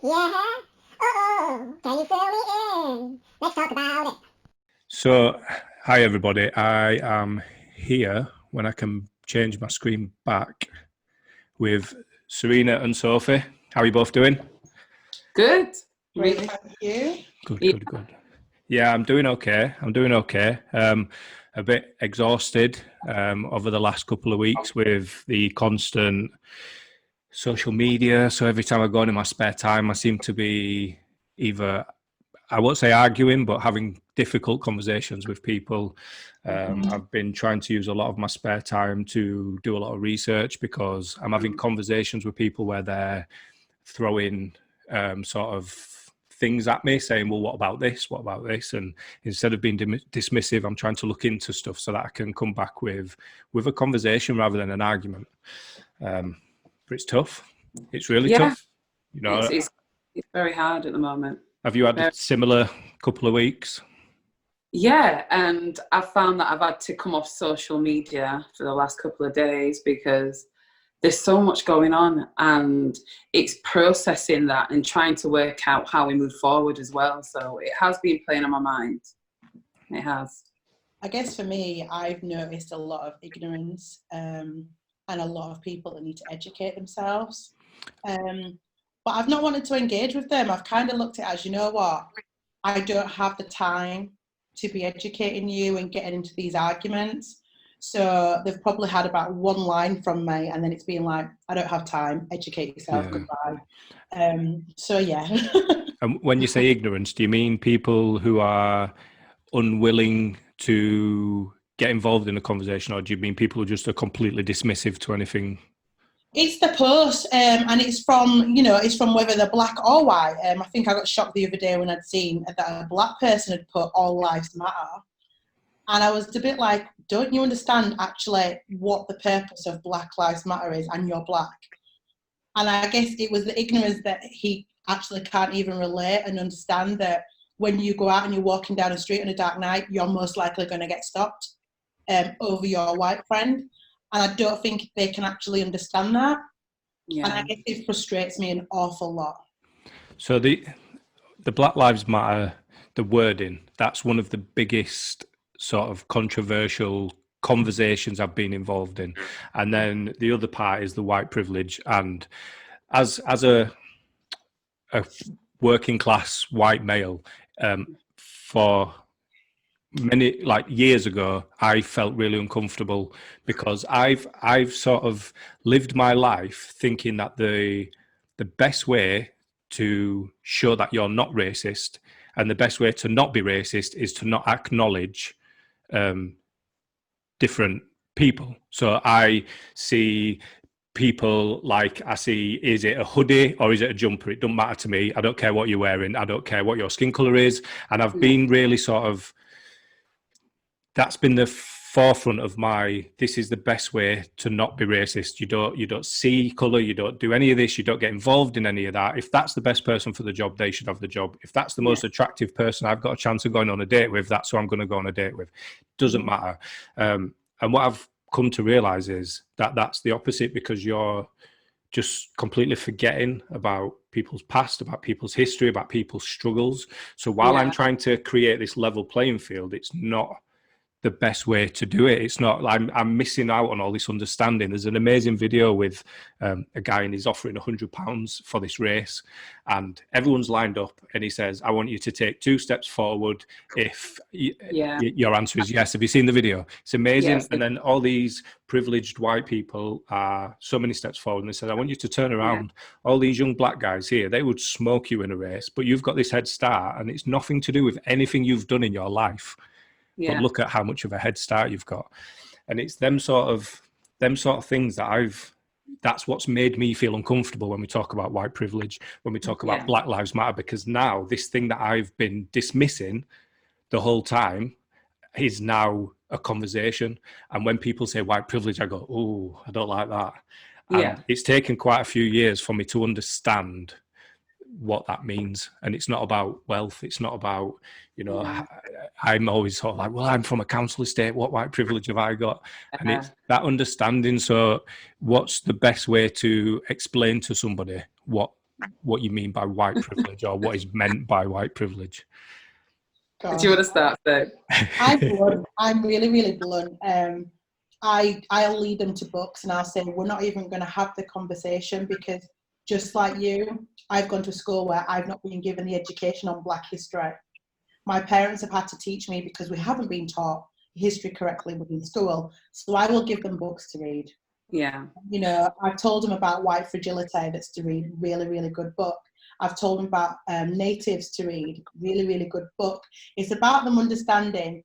Yeah. Uh-oh. Can you fill me in? Let's talk about it. So, hi everybody. I am here when I can change my screen back with Serena and Sophie. How are you both doing? Good. Great, thank you. Good, Yeah. good, good. Yeah, I'm doing okay. A bit exhausted over the last couple of weeks with the constant social media. So every time I go in my spare time, I seem to be either, I won't say arguing, but having difficult conversations with people. I've been trying to use a lot of my spare time to do a lot of research because I'm having conversations with people where they're throwing sort of things at me saying, well, what about this? What about this? And instead of being dismissive, I'm trying to look into stuff so that I can come back with a conversation rather than an argument. But it's tough. It's really tough. You know, It's very hard at the moment. have you had a similar couple of weeks? Yeah, and I've found that I've had to come off social media for the last couple of days because there's so much going on, and it's processing that and trying to work out how we move forward as well. So it has been playing on my mind. It has. I guess for me, I've noticed a lot of ignorance and a lot of people that need to educate themselves. But I've not wanted to engage with them. I've kind of looked at it as, you know what, I don't have the time to be educating you and getting into these arguments. So they've probably had about one line from me, and then it's been like, I don't have time, educate yourself, goodbye. So yeah. And when you say ignorance, do you mean people who are unwilling to get involved in a conversation, or do you mean people who just are completely dismissive to anything? It's the post, and it's from whether they're black or white. I think I got shocked the other day when I'd seen that a black person had put "All Lives Matter," and I was a bit like, "Don't you understand actually what the purpose of Black Lives Matter is, and you're black?" And I guess it was the ignorance that he actually can't even relate and understand that when you go out and you're walking down the street on a dark night, you're most likely going to get stopped over your white friend. And I don't think they can actually understand that. Yeah. And I guess it frustrates me an awful lot. So the Black Lives Matter, the wording, that's one of the biggest sort of controversial conversations I've been involved in. And then the other part is the white privilege. And as a working class white male, for many years ago, I felt really uncomfortable because I've sort of lived my life thinking that the best way to show that you're not racist and the best way to not be racist is to not acknowledge different people. So I see people is it a hoodie or is it a jumper? It doesn't matter to me. I don't care what you're wearing. I don't care what your skin color is. And I've been really sort of, that's been the forefront of this is the best way to not be racist. You don't see color, you don't do any of this, you don't get involved in any of that. If that's the best person for the job, they should have the job. If that's the most attractive person I've got a chance of going on a date with, that's who I'm going to go on a date with. Doesn't matter. And what I've come to realize is that that's the opposite, because you're just completely forgetting about people's past, about people's history, about people's struggles. So while I'm trying to create this level playing field, it's not the best way to do it. It's not, I'm missing out on all this understanding. There's an amazing video with a guy, and he's offering £100 for this race, and everyone's lined up, and he says, I want you to take 2 steps forward if your answer is yes. Have you seen the video? It's amazing. Yes. And then all these privileged white people are so many steps forward, and they said, I want you to turn around. All these young black guys here, they would smoke you in a race, but you've got this head start, and it's nothing to do with anything you've done in your life. But look at how much of a head start you've got. And it's them sort of things that's what's made me feel uncomfortable when we talk about white privilege, when we talk about Black Lives Matter, because now this thing that I've been dismissing the whole time is now a conversation. And when people say white privilege, I go, oh, I don't like that. And it's taken quite a few years for me to understand what that means. And it's not about wealth. It's not about, I'm always sort of like, well, I'm from a council estate. What white privilege have I got? And it's that understanding. So what's the best way to explain to somebody what what you mean by white privilege or what is meant by white privilege. Do you want to start though? I'm blunt. I'm really, really blunt. I'll lead them to books and I'll say, we're not even going to have the conversation because just like you, I've gone to a school where I've not been given the education on Black history. My parents have had to teach me because we haven't been taught history correctly within school. So I will give them books to read. Yeah. You know, I've told them about White Fragility, that's to read, really, really good book. I've told them about Natives to read, really, really good book. It's about them understanding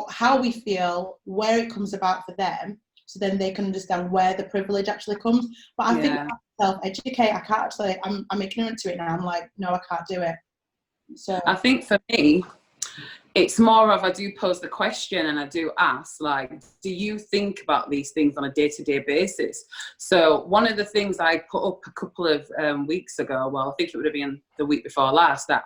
how we feel, where it comes about for them, so then they can understand where the privilege actually comes. But I think self-educate, I can't actually, I'm ignorant to it now. I'm like, no, I can't do it. So I think for me, it's more of I do pose the question and I do ask, like, do you think about these things on a day-to-day basis? So one of the things I put up a couple of weeks ago, well, I think it would have been the week before last, that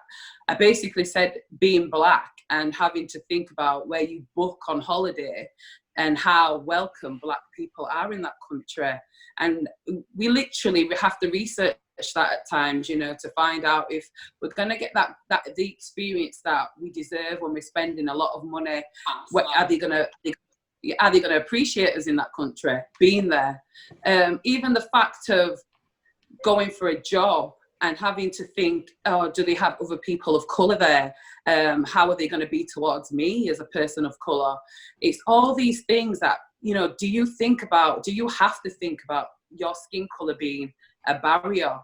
I basically said being Black and having to think about where you book on holiday and how welcome Black people are in that country. And we literally have to research that at times, you know, to find out if we're going to get the experience that we deserve when we're spending a lot of money. Are they going to appreciate us in that country, being there? Even the fact of going for a job and having to think, oh, do they have other people of colour there? How are they going to be towards me as a person of colour? It's all these things that, you know, do you have to think about your skin colour being a barrier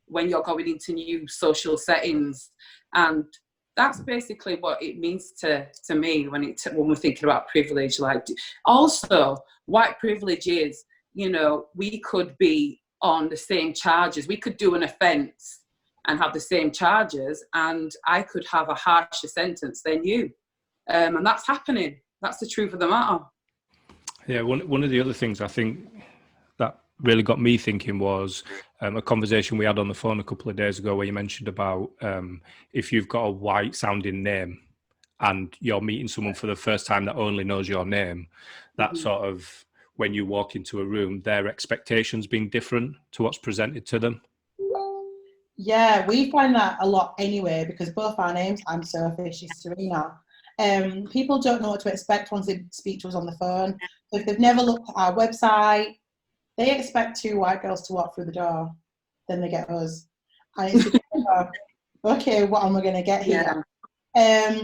when you're going into new social settings? And that's basically what it means to me when we're thinking about privilege. Like, also, white privilege is, you know, we could be on the same charges. We could do an offence and have the same charges, and I could have a harsher sentence than you. And that's happening. That's the truth of the matter. Yeah, one of the other things I think that really got me thinking was a conversation we had on the phone a couple of days ago where you mentioned about if you've got a white sounding name and you're meeting someone for the first time that only knows your name, that sort of, when you walk into a room, their expectations being different to what's presented to them. Yeah, we find that a lot anyway, because both our names, I'm Sophie, she's Serena. People don't know what to expect once they speak to us on the phone. So if they've never looked at our website, they expect two white girls to walk through the door, then they get us. And it's okay, what am I going to get here? Yeah.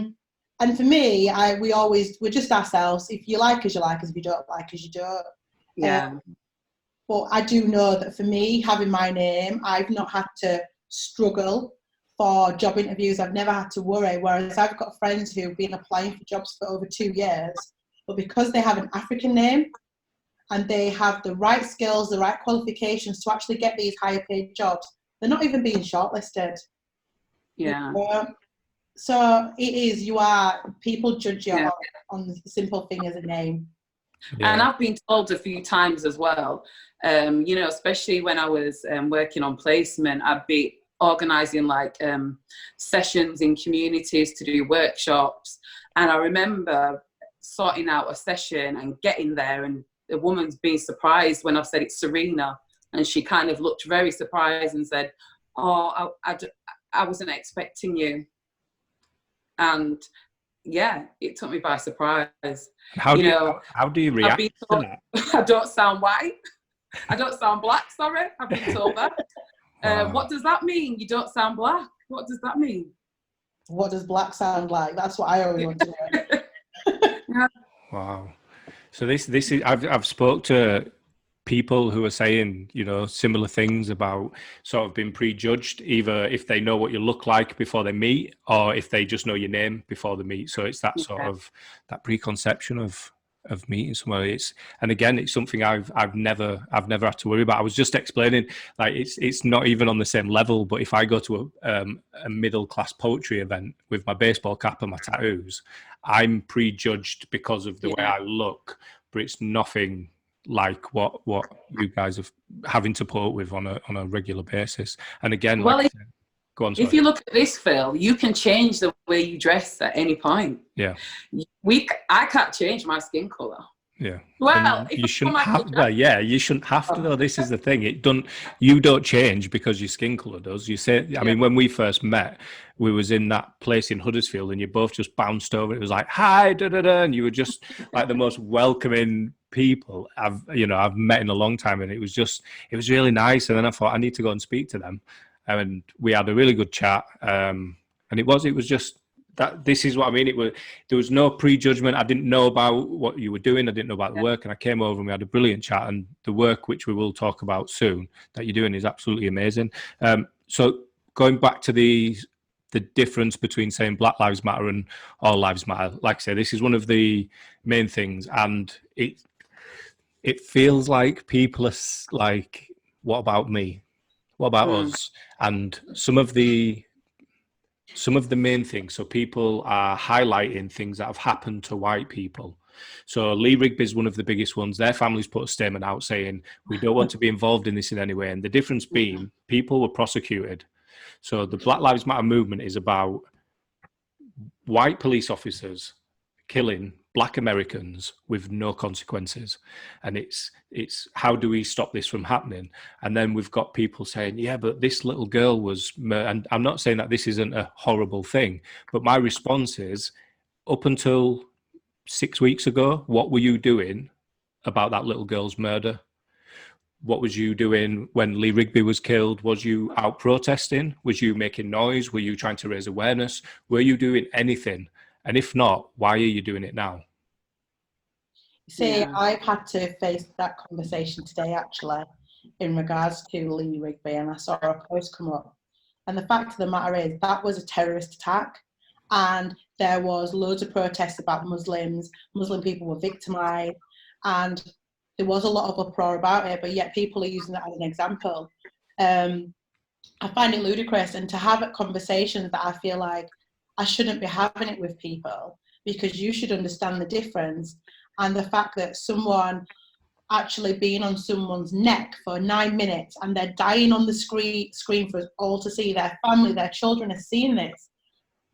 And for me, we're just ourselves. If you like us, you like us. If you don't like us, you don't. Yeah. But I do know that for me, having my name, I've not had to struggle for job interviews. I've never had to worry. Whereas I've got friends who've been applying for jobs for over 2 years, but because they have an African name and they have the right skills, the right qualifications to actually get these higher paid jobs, they're not even being shortlisted. Yeah. So it is, people judge you on the simple thing as a name. Yeah. And I've been told a few times as well, you know, especially when I was working on placement, I'd be organising like sessions in communities to do workshops. And I remember sorting out a session and getting there, and the woman's being surprised when I said it's Serena. And she kind of looked very surprised and said, oh, I wasn't expecting you. And yeah, it took me by surprise. How do you react to that? I don't sound white. I don't sound Black, sorry. I've been told that. Wow. What does that mean? You don't sound Black? What does that mean? What does Black sound like? That's what I always want to know. Wow. So this is I've spoke to people who are saying, you know, similar things about sort of being prejudged, either if they know what you look like before they meet, or if they just know your name before they meet. So it's that sort of that preconception of meeting somebody. And again, it's something I've never had to worry about. I was just explaining, like, it's not even on the same level, but if I go to a middle class poetry event with my baseball cap and my tattoos, I'm prejudged because of the way I look, but it's nothing like what you guys are having to put up with on a regular basis. And again, well, like go on, sorry. If you look at this, Phil, you can change the way you dress at any point. Yeah. I can't change my skin colour. Yeah. Well, And if you I shouldn't Michael have, well, yeah, you shouldn't have to Jackson, though. This is the thing. You don't change because your skin colour does. You say, I mean, when we first met, we was in that place in Huddersfield and you both just bounced over. It was like, hi, da, da, da. And you were just like the most welcoming people I've met in a long time. And it was really nice. And then I thought I need to go and speak to them. And we had a really good chat. And it was just, that this is what I mean. There was no prejudgment. I didn't know about what you were doing. I didn't know about the work, and I came over and we had a brilliant chat. And the work, which we will talk about soon, that you're doing is absolutely amazing. So going back to the difference between saying Black Lives Matter and All Lives Matter, like I say, this is one of the main things, and it feels like people are like, what about me? What about us? And some of the main things. So people are highlighting things that have happened to white people. So Lee Rigby is one of the biggest ones. Their families put a statement out saying, we don't want to be involved in this in any way. And the difference being, people were prosecuted. So the Black Lives Matter movement is about white police officers killing black Americans with no consequences. And it's how do we stop this from happening? And then we've got people saying, yeah, but this little girl was and I'm not saying that this isn't a horrible thing, but my response is, up until 6 weeks ago, what were you doing about that little girl's murder? What was you doing when Lee Rigby was killed? Was you out protesting? Was you making noise? Were you trying to raise awareness? Were you doing anything? And if not, why are you doing it now? See, I've had to face that conversation today, actually, in regards to Lee Rigby, and I saw a post come up. And the fact of the matter is, that was a terrorist attack, and there was loads of protests about Muslims. Muslim people were victimised, and there was a lot of uproar about it, but yet people are using that as an example. I find it ludicrous, and to have conversations that I feel like I shouldn't be having it with people, because you should understand the difference. And the fact that someone actually being on someone's neck for 9 minutes and they're dying on the screen for us all to see, their family, their children are seeing this,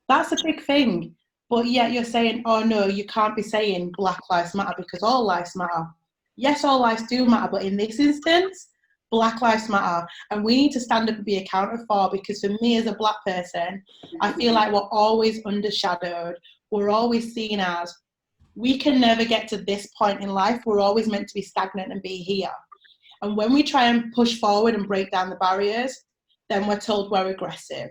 that's a big thing. But yet you're saying, oh no, you can't be saying Black Lives Matter because all lives matter. Yes, all lives do matter, but in this instance, Black Lives Matter, and we need to stand up and be accounted for, because for me as a black person, I feel like we're always undershadowed. We're always seen as, we can never get to this point in life. We're always meant to be stagnant and be here. And when we try and push forward and break down the barriers, then we're told we're aggressive.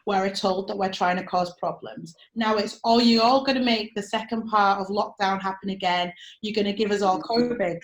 We're told that we're trying to cause problems. Now it's, oh, you're all going to make the second part of lockdown happen again. You're going to give us all COVID.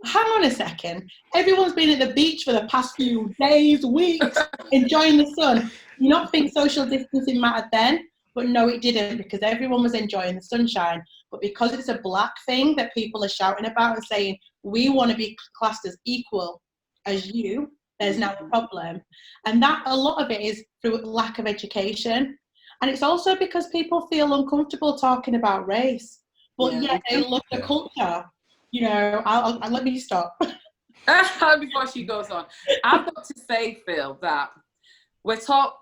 Hang on a second. Everyone's been at the beach for the past few days, weeks, enjoying the sun. You not think social distancing mattered then? But no, it didn't, because everyone was enjoying the sunshine. But because it's a black thing that people are shouting about and saying, we want to be classed as equal as you, there's now a problem. And that, a lot of it is through lack of education. And it's also because people feel uncomfortable talking about race, but yet they love the culture. You know, I'll let me stop. Before she goes on, I've got to say, Phil, that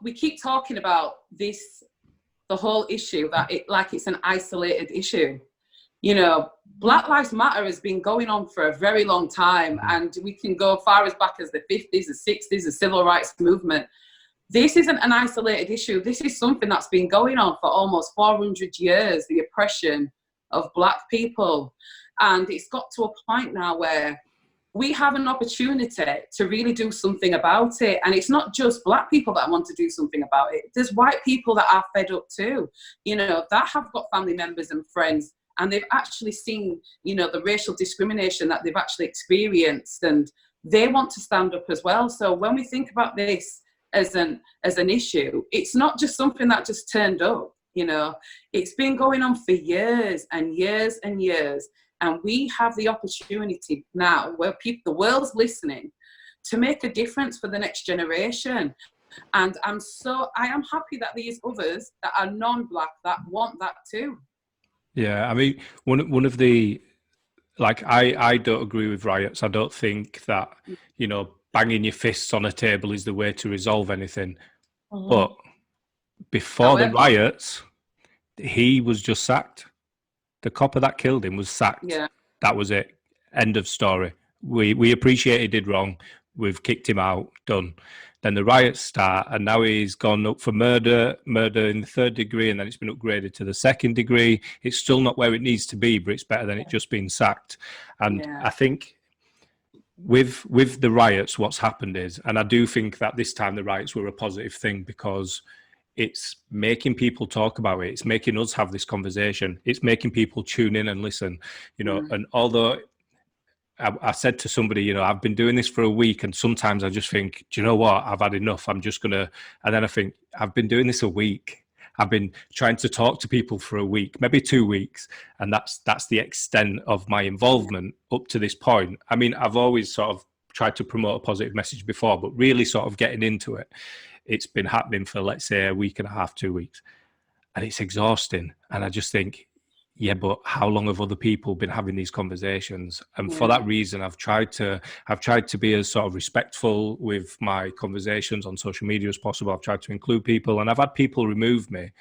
we keep talking about this, the whole issue, that it's an isolated issue. You know, Black Lives Matter has been going on for a very long time, and we can go far as back as the 50s, the 60s, the civil rights movement. This isn't an isolated issue. This is something that's been going on for almost 400 years, the oppression of black people. And it's got to a point now where we have an opportunity to really do something about it. And it's not just black people that want to do something about it. There's white people that are fed up too, you know, that have got family members and friends, and they've actually seen, you know, the racial discrimination that they've actually experienced, and they want to stand up as well. So when we think about this as an issue, it's not just something that just turned up, you know, it's been going on for years and years and years. And we have the opportunity now, where the world's listening, to make a difference for the next generation. And I am happy that these others that are non-black that want that too. Yeah, I mean, one of the, like, I don't agree with riots. I don't think that, you know, banging your fists on a table is the way to resolve anything. But before the riots, he was just sacked. The copper that killed him was sacked. Yeah. That was it. End of story. We appreciate he did wrong. We've kicked him out. Done. Then the riots start, and now he's gone up for murder in the 3rd degree, and then it's been upgraded to the 2nd degree. It's still not where it needs to be, but it's better than it just being sacked. And I think with the riots, what's happened is, and I do think that this time the riots were a positive thing, because it's making people talk about it. It's making us have this conversation. It's making people tune in and listen, and although I said to somebody, I've been doing this for a week, and sometimes I just think, do you know what? I've had enough. I'm just going to, and then I think, I've been doing this a week. I've been trying to talk to people for a week, maybe 2 weeks. And that's the extent of my involvement up to this point. I mean, I've always sort of tried to promote a positive message before, but really sort of getting into it, it's been happening for, let's say, a week and a half, 2 weeks. And it's exhausting. And I just think, yeah, but how long have other people been having these conversations? And for that reason, I've tried to be as sort of respectful with my conversations on social media as possible. I've tried to include people, and I've had people remove me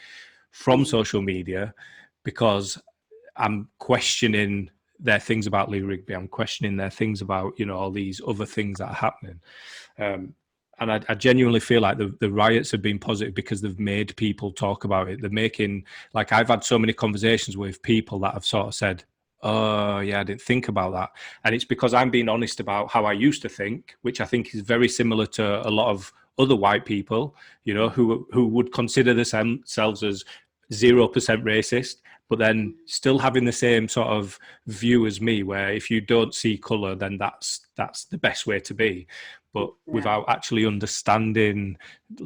from social media because I'm questioning their things about Lee Rigby. I'm questioning their things about, all these other things that are happening. And I genuinely feel like the riots have been positive because they've made people talk about it. They're making, like, I've had so many conversations with people that have sort of said, oh, yeah, I didn't think about that. And it's because I'm being honest about how I used to think, which I think is very similar to a lot of other white people, who would consider themselves as 0% racist, but then still having the same sort of view as me, where if you don't see colour, then that's the best way to be. But without actually understanding,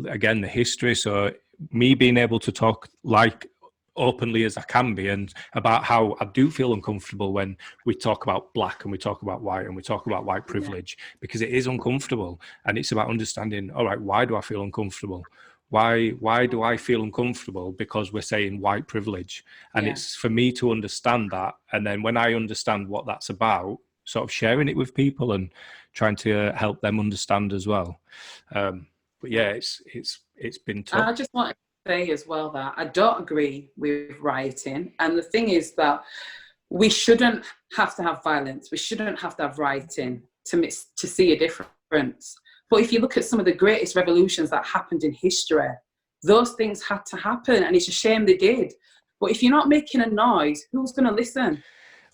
again, the history. So me being able to talk like openly as I can be, and about how I do feel uncomfortable when we talk about black and we talk about white and we talk about white privilege, because it is uncomfortable. And it's about understanding, all right, why do I feel uncomfortable? Why do I feel uncomfortable? Because we're saying white privilege. And it's for me to understand that. And then when I understand what that's about, sort of sharing it with people and trying to help them understand as well. But yeah, it's been tough. I just want to say as well that I don't agree with rioting. And the thing is that we shouldn't have to have violence. We shouldn't have to have rioting to see a difference. But if you look at some of the greatest revolutions that happened in history, those things had to happen, and it's a shame they did. But if you're not making a noise, who's going to listen?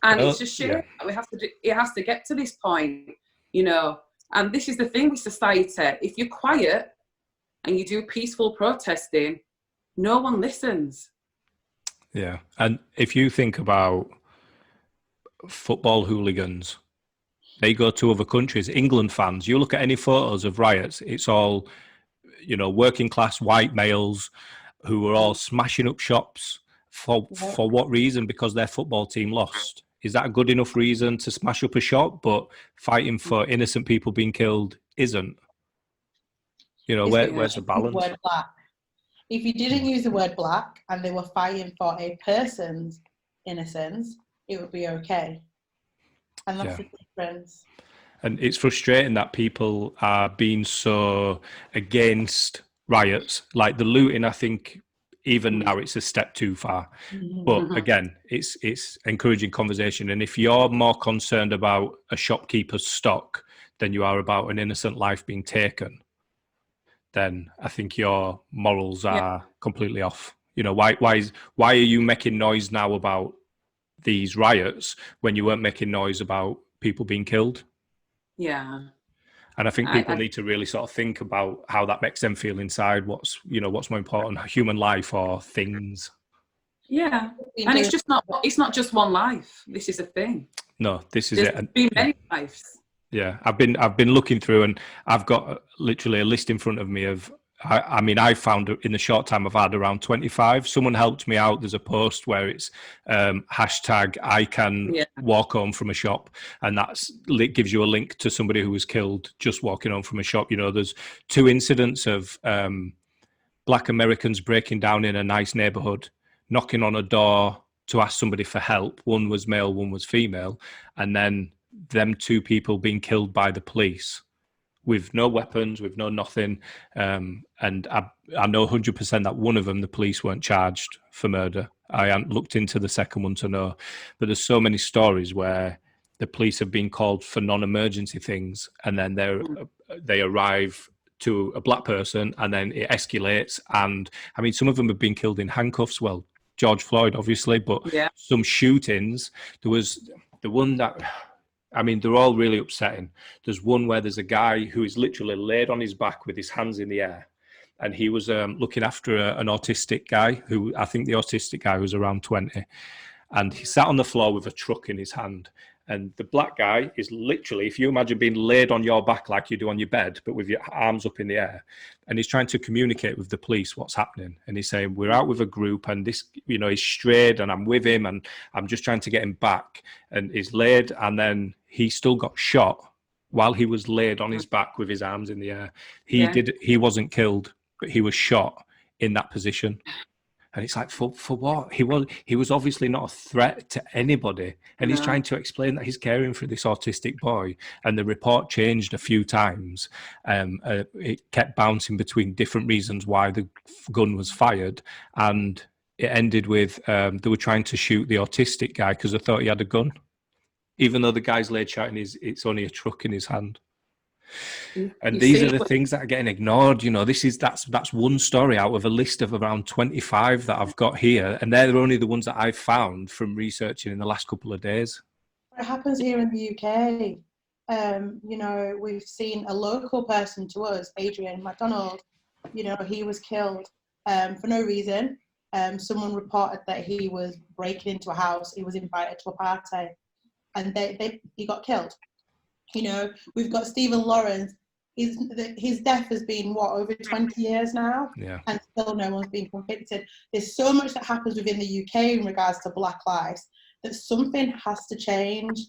And it's a shame that it has to get to this point, And this is the thing with society. If you're quiet and you do peaceful protesting, no one listens. Yeah. And if you think about football hooligans, they go to other countries. England fans, you look at any photos of riots, it's all, working class white males who were all smashing up shops. For what reason? Because their football team lost. Is that a good enough reason to smash up a shop? But fighting for innocent people being killed isn't. Where's the balance? Word black. If you didn't use the word black and they were fighting for a person's innocence, it would be okay. And that's the difference. And it's frustrating that people are being so against riots. Like the looting, I think even now it's a step too far. But again, it's encouraging conversation. And if you're more concerned about a shopkeeper's stock than you are about an innocent life being taken, then I think your morals are completely off. Why are you making noise now about these riots when you weren't making noise about people being killed? Yeah. And I think people need to really sort of think about how that makes them feel inside. What's more important, human life or things? Yeah. And it's not just one life. This is a thing. No, this is There's it. There's been many lives. Yeah. I've been looking through, and I've got literally a list in front of me of, I found in the short time I've had around 25. Someone helped me out. There's a post where it's hashtag I can walk home from a shop. And it gives you a link to somebody who was killed just walking home from a shop. There's 2 incidents of Black Americans breaking down in a nice neighborhood, knocking on a door to ask somebody for help. One was male, one was female. And then them 2 people being killed by the police, with no weapons, with no nothing. And I know 100% that one of them, the police weren't charged for murder. I hadn't looked into the second one to know. But there's so many stories where the police have been called for non-emergency things, and then they arrive to a black person, and then it escalates. And I mean, some of them have been killed in handcuffs. Well, George Floyd, obviously, but Yeah. some shootings. There was the one that, I mean, they're all really upsetting. There's one where there's a guy who is literally laid on his back with his hands in the air. And he was looking after an autistic guy who, I think the autistic guy was around 20. And he sat on the floor with a truck in his hand. And the black guy is literally, if you imagine being laid on your back like you do on your bed, but with your arms up in the air. And he's trying to communicate with the police what's happening. And he's saying, we're out with a group and this, you know, he's strayed and I'm with him and I'm just trying to get him back. And he's laid, and then he still got shot while he was laid on his back with his arms in the air. He wasn't killed, but he was shot in that position. And it's like, for what? He was obviously not a threat to anybody. And he's trying to explain that he's caring for this autistic boy. And the report changed a few times. It kept bouncing between different reasons why the gun was fired. And it ended with they were trying to shoot the autistic guy because they thought he had a gun, even though the guy's laid shouting it's only a truck in his hand. And these are the things that are getting ignored. You know, that's one story out of a list of around 25 that I've got here, and they're only the ones that I've found from researching in the last couple of days. It happens here in the UK. You know, we've seen a local person to us, Adrian McDonald. You know, he was killed for no reason. Someone reported that he was breaking into a house. He was invited to a party, and he got killed. You know, we've got Stephen Lawrence. His death has been, over 20 years now? Yeah. And still no one's been convicted. There's so much that happens within the UK in regards to Black lives that something has to change.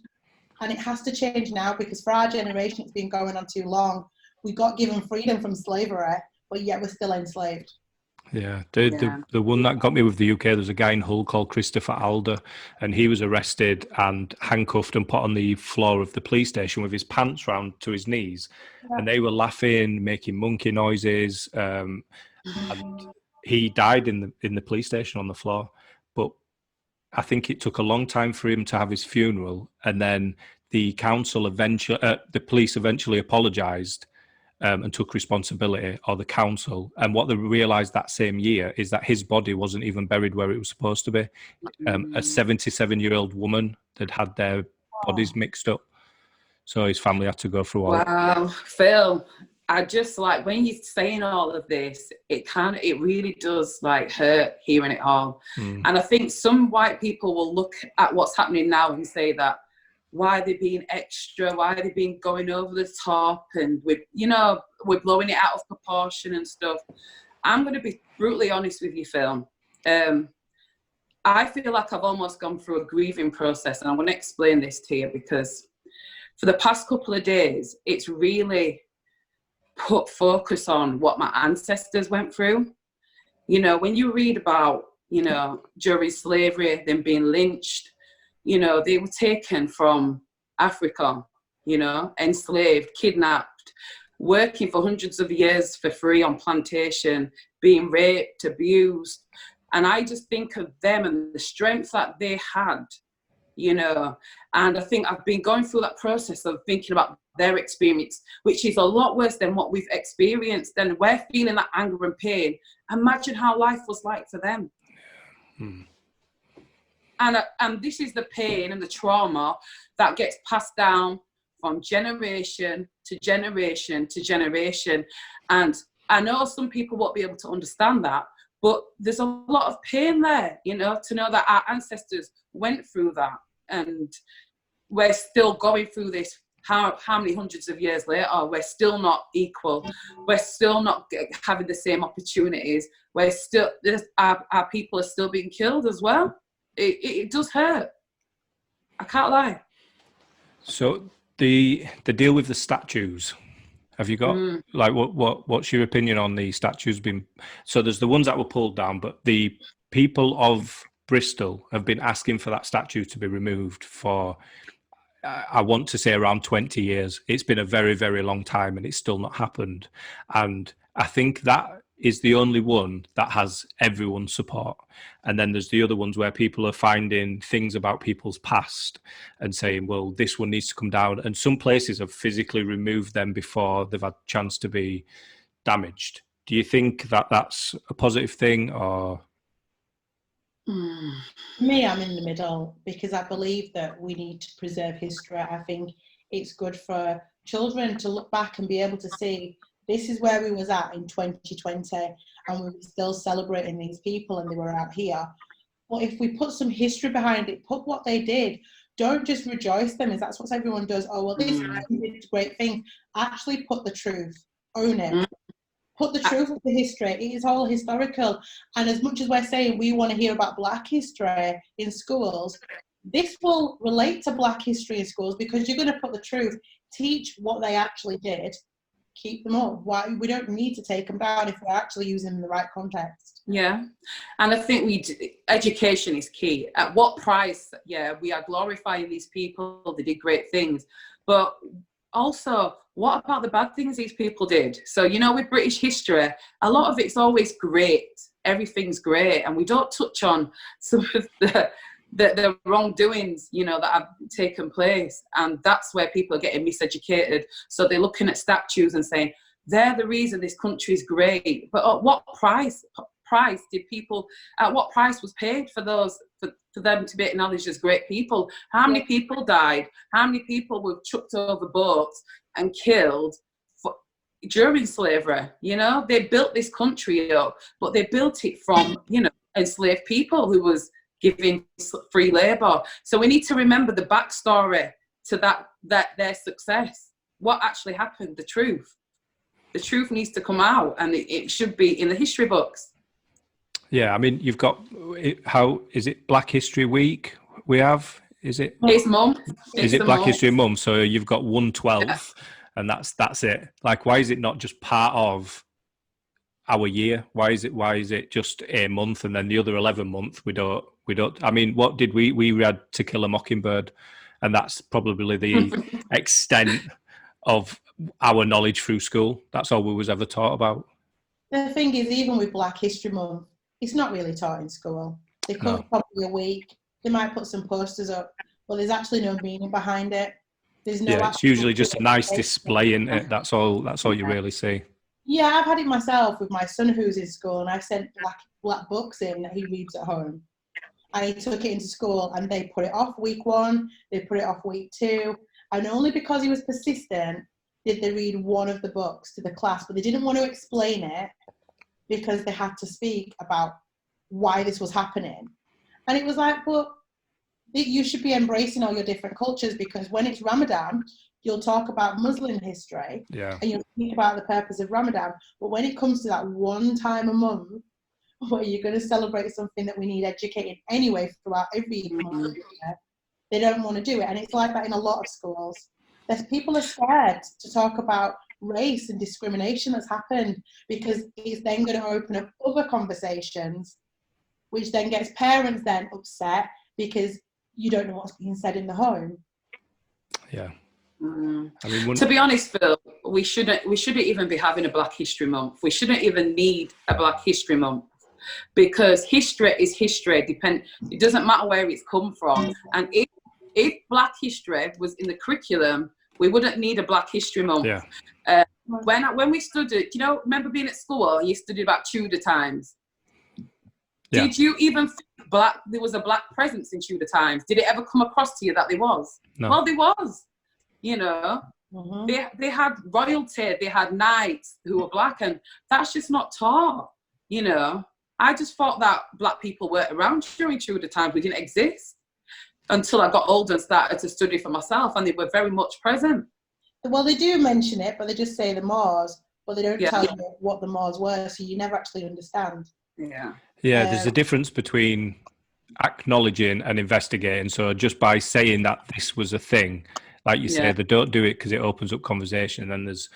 And it has to change now, because for our generation, it's been going on too long. We got given freedom from slavery, but yet we're still enslaved. Yeah, the one that got me with the UK, there's a guy in Hull called Christopher Alder, and he was arrested and handcuffed and put on the floor of the police station with his pants round to his knees. Yeah. And they were laughing, making monkey noises, and he died in the police station on the floor. But I think it took a long time for him to have his funeral, and then the police eventually apologised. And took responsibility, or the council. And what they realised that same year is that his body wasn't even buried where it was supposed to be. A 77-year-old woman had their bodies mixed up. So his family had to go through all. Wow, Phil, I just like, when you're saying all of this, it really does like hurt hearing it all. And I think some white people will look at what's happening now and say that, why are they being extra? Why are they being going over the top? And we're blowing it out of proportion and stuff. I'm going to be brutally honest with you, Phil. I feel like I've almost gone through a grieving process, and I want to explain this to you, because for the past couple of days, it's really put focus on what my ancestors went through. You know, when you read about, during slavery, them being lynched, they were taken from Africa, enslaved, kidnapped, working for hundreds of years for free on plantation, being raped, abused. And I just think of them and the strength that they had, and I think I've been going through that process of thinking about their experience, which is a lot worse than what we've experienced. And we're feeling that anger and pain. Imagine how life was like for them. And this is the pain and the trauma that gets passed down from generation to generation to generation. And I know some people won't be able to understand that, but there's a lot of pain there, to know that our ancestors went through that. And we're still going through this. How many hundreds of years later, we're still not equal. We're still not having the same opportunities. We're still, our people are still being killed as well. It does hurt. I can't lie. So the deal with the statues, have you got like what's your opinion on the statues being? So there's the ones that were pulled down, but the people of Bristol have been asking for that statue to be removed for, I want to say, around 20 years. It's been a very, very long time, and it's still not happened. And I think that is the only one that has everyone's support. And then there's the other ones where people are finding things about people's past and saying, well, this one needs to come down. And some places have physically removed them before they've had a chance to be damaged. Do you think that that's a positive thing, or? Me, I'm in the middle, because I believe that we need to preserve history. I think it's good for children to look back and be able to see this is where we was at in 2020, and we were still celebrating these people and they were out here. But if we put some history behind it, put what they did, don't just rejoice them, as that's what everyone does. Oh, well, this person did great things. Actually put the truth, own it. Put the truth of the history. It is all historical. And as much as we're saying we want to hear about Black history in schools, this will relate to Black history in schools, because you're going to put the truth, teach what they actually did, keep them up. Why we don't need to take them down if we're actually using them in the right context. Yeah, and I think education is key. At what price? Yeah, we are glorifying these people. They did great things, but also, what about the bad things these people did? So, you know, with British history, a lot of it's always great. Everything's great, and we don't touch on some of the wrongdoings, you know, that have taken place. And that's where people are getting miseducated. So they're looking at statues and saying, they're the reason this country is great. But at what price did people, at what price was paid for those, for them to be acknowledged as great people? How many people died? How many people were chucked over boats and killed during slavery? You know, they built this country up, but they built it from, you know, enslaved people who was giving free labour. So we need to remember the backstory to that their success. What actually happened? The truth. The truth needs to come out, and it should be in the history books. Yeah, I mean, you've got, how is it Black History Week we have? Is it? It's month. Is it Black History Month? So you've got 1/12, and that's it. Like, why is it not just part of our year? Why is it just a month, and then the other 11 months we don't? I mean, what did we had To Kill a Mockingbird, and that's probably the extent of our knowledge through school. That's all we was ever taught about. The thing is, even with Black History Month, it's not really taught in school. They cover probably a week. They might put some posters up, but there's actually no meaning behind it. There's no. Yeah, it's usually just a nice display, isn't it? That's all you really see. Yeah, I've had it myself with my son who's in school, and I've sent black books in that he reads at home. And he took it into school, and they put it off week 1, they put it off week 2, and only because he was persistent did they read one of the books to the class, but they didn't want to explain it because they had to speak about why this was happening. And it was like, well, you should be embracing all your different cultures, because when it's Ramadan, you'll talk about Muslim history, and you'll speak about the purpose of Ramadan. But when it comes to that one time a month where you're going to celebrate something that we need educating anyway throughout every month, they don't want to do it. And it's like that in a lot of schools. People are scared to talk about race and discrimination that's happened, because it's then going to open up other conversations, which then gets parents then upset because you don't know what's being said in the home. Yeah. I mean, to be honest, Phil, we shouldn't even be having a Black History Month. We shouldn't even need a Black History Month, because history is history. It doesnn't matter where it's come from. And if Black history was in the curriculum, we wouldn't need a Black History Month. Yeah. When we studied, you know, remember being at school and you studied about Tudor times? Yeah. Did you even think there was a Black presence in Tudor times? Did it ever come across to you that there was? No. Well, there was. You know, they had royalty, they had knights who were Black, and that's just not taught. You know, I just thought that Black people weren't around during Tudor times. We didn't exist until I got older and started to study for myself, and they were very much present. Well, they do mention it, but they just say the Moors, but they don't tell you what the Moors were, so you never actually understand. Yeah. Yeah, there's a difference between acknowledging and investigating. So just by saying that this was a thing, like you say, they don't do it because it opens up conversation, and then there's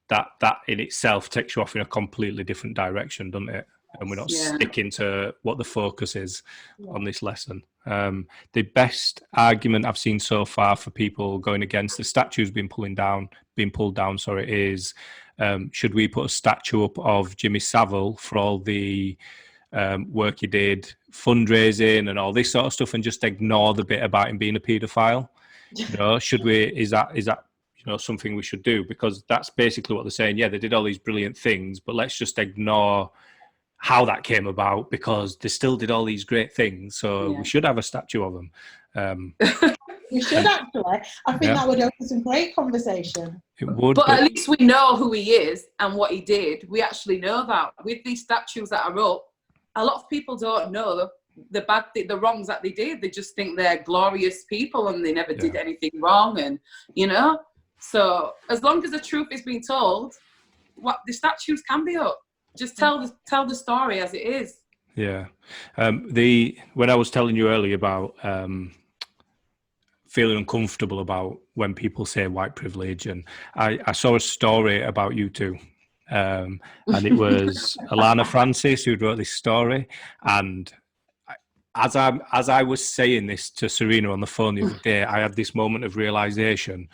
that in itself takes you off in a completely different direction, doesn't it? And we're not sticking to what the focus is on this lesson. The best argument I've seen so far for people going against the statues being pulled down, is should we put a statue up of Jimmy Savile for all the work he did, fundraising and all this sort of stuff, and just ignore the bit about him being a paedophile? You know, should we? Is that something we should do? Because that's basically what they're saying. Yeah, they did all these brilliant things, but let's just ignore how that came about, because they still did all these great things. So we should have a statue of them. We should actually. I think that would open some great conversation. It would. But at least we know who he is and what he did. We actually know that. With these statues that are up, a lot of people don't know the wrongs that they did. They just think they're glorious people and they never did anything wrong. And, you know, so as long as the truth is being told, what the statues can be up. Just tell the story as it is. Yeah. When I was telling you earlier about feeling uncomfortable about when people say white privilege, and I saw a story about you two, and it was Alana Francis who wrote this story, and as I was saying this to Serena on the phone the other day, I had this moment of realization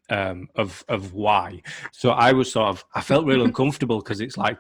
of why. So I felt real uncomfortable, because it's like,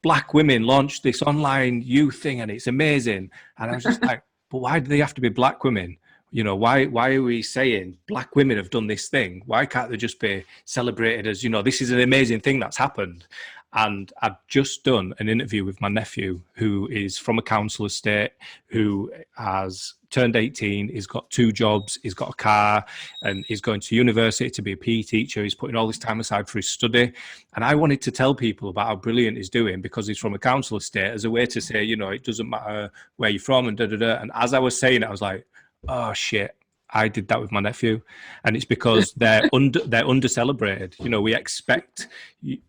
Black women launched this online youth thing and it's amazing, and I was just like, but why do they have to be Black women? You know, why are we saying Black women have done this thing? Why can't they just be celebrated as, you know, this is an amazing thing that's happened? And I've just done an interview with my nephew, who is from a council estate, who has turned 18, he's got 2 jobs, he's got a car, and he's going to university to be a PE teacher. He's putting all this time aside for his study. And I wanted to tell people about how brilliant he's doing, because he's from a council estate, as a way to say, you know, it doesn't matter where you're from and da-da-da. And as I was saying it, I was like, oh shit, I did that with my nephew. And it's because they're under celebrated. You know, we expect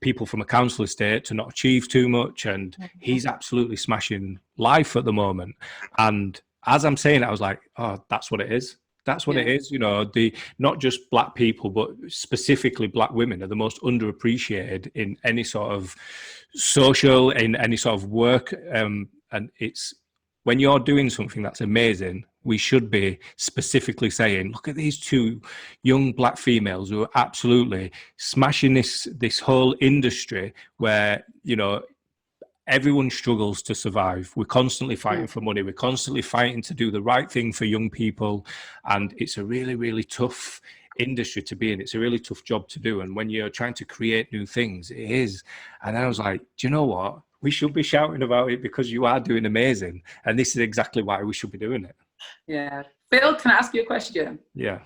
people from a council estate to not achieve too much, and he's absolutely smashing life at the moment. And as I'm saying it, I was like, oh, that's what it is. That's what it is. You know, not just Black people, but specifically Black women are the most underappreciated in any sort of social, in any sort of work. And it's, when you're doing something that's amazing, we should be specifically saying, look at these 2 young Black females who are absolutely smashing this whole industry where, you know, everyone struggles to survive. We're constantly fighting for money. We're constantly fighting to do the right thing for young people. And it's a really, really tough industry to be in. It's a really tough job to do. And when you're trying to create new things, it is. And I was like, do you know what? We should be shouting about it, because you are doing amazing. And this is exactly why we should be doing it. Yeah. Phil, can I ask you a question? Yeah.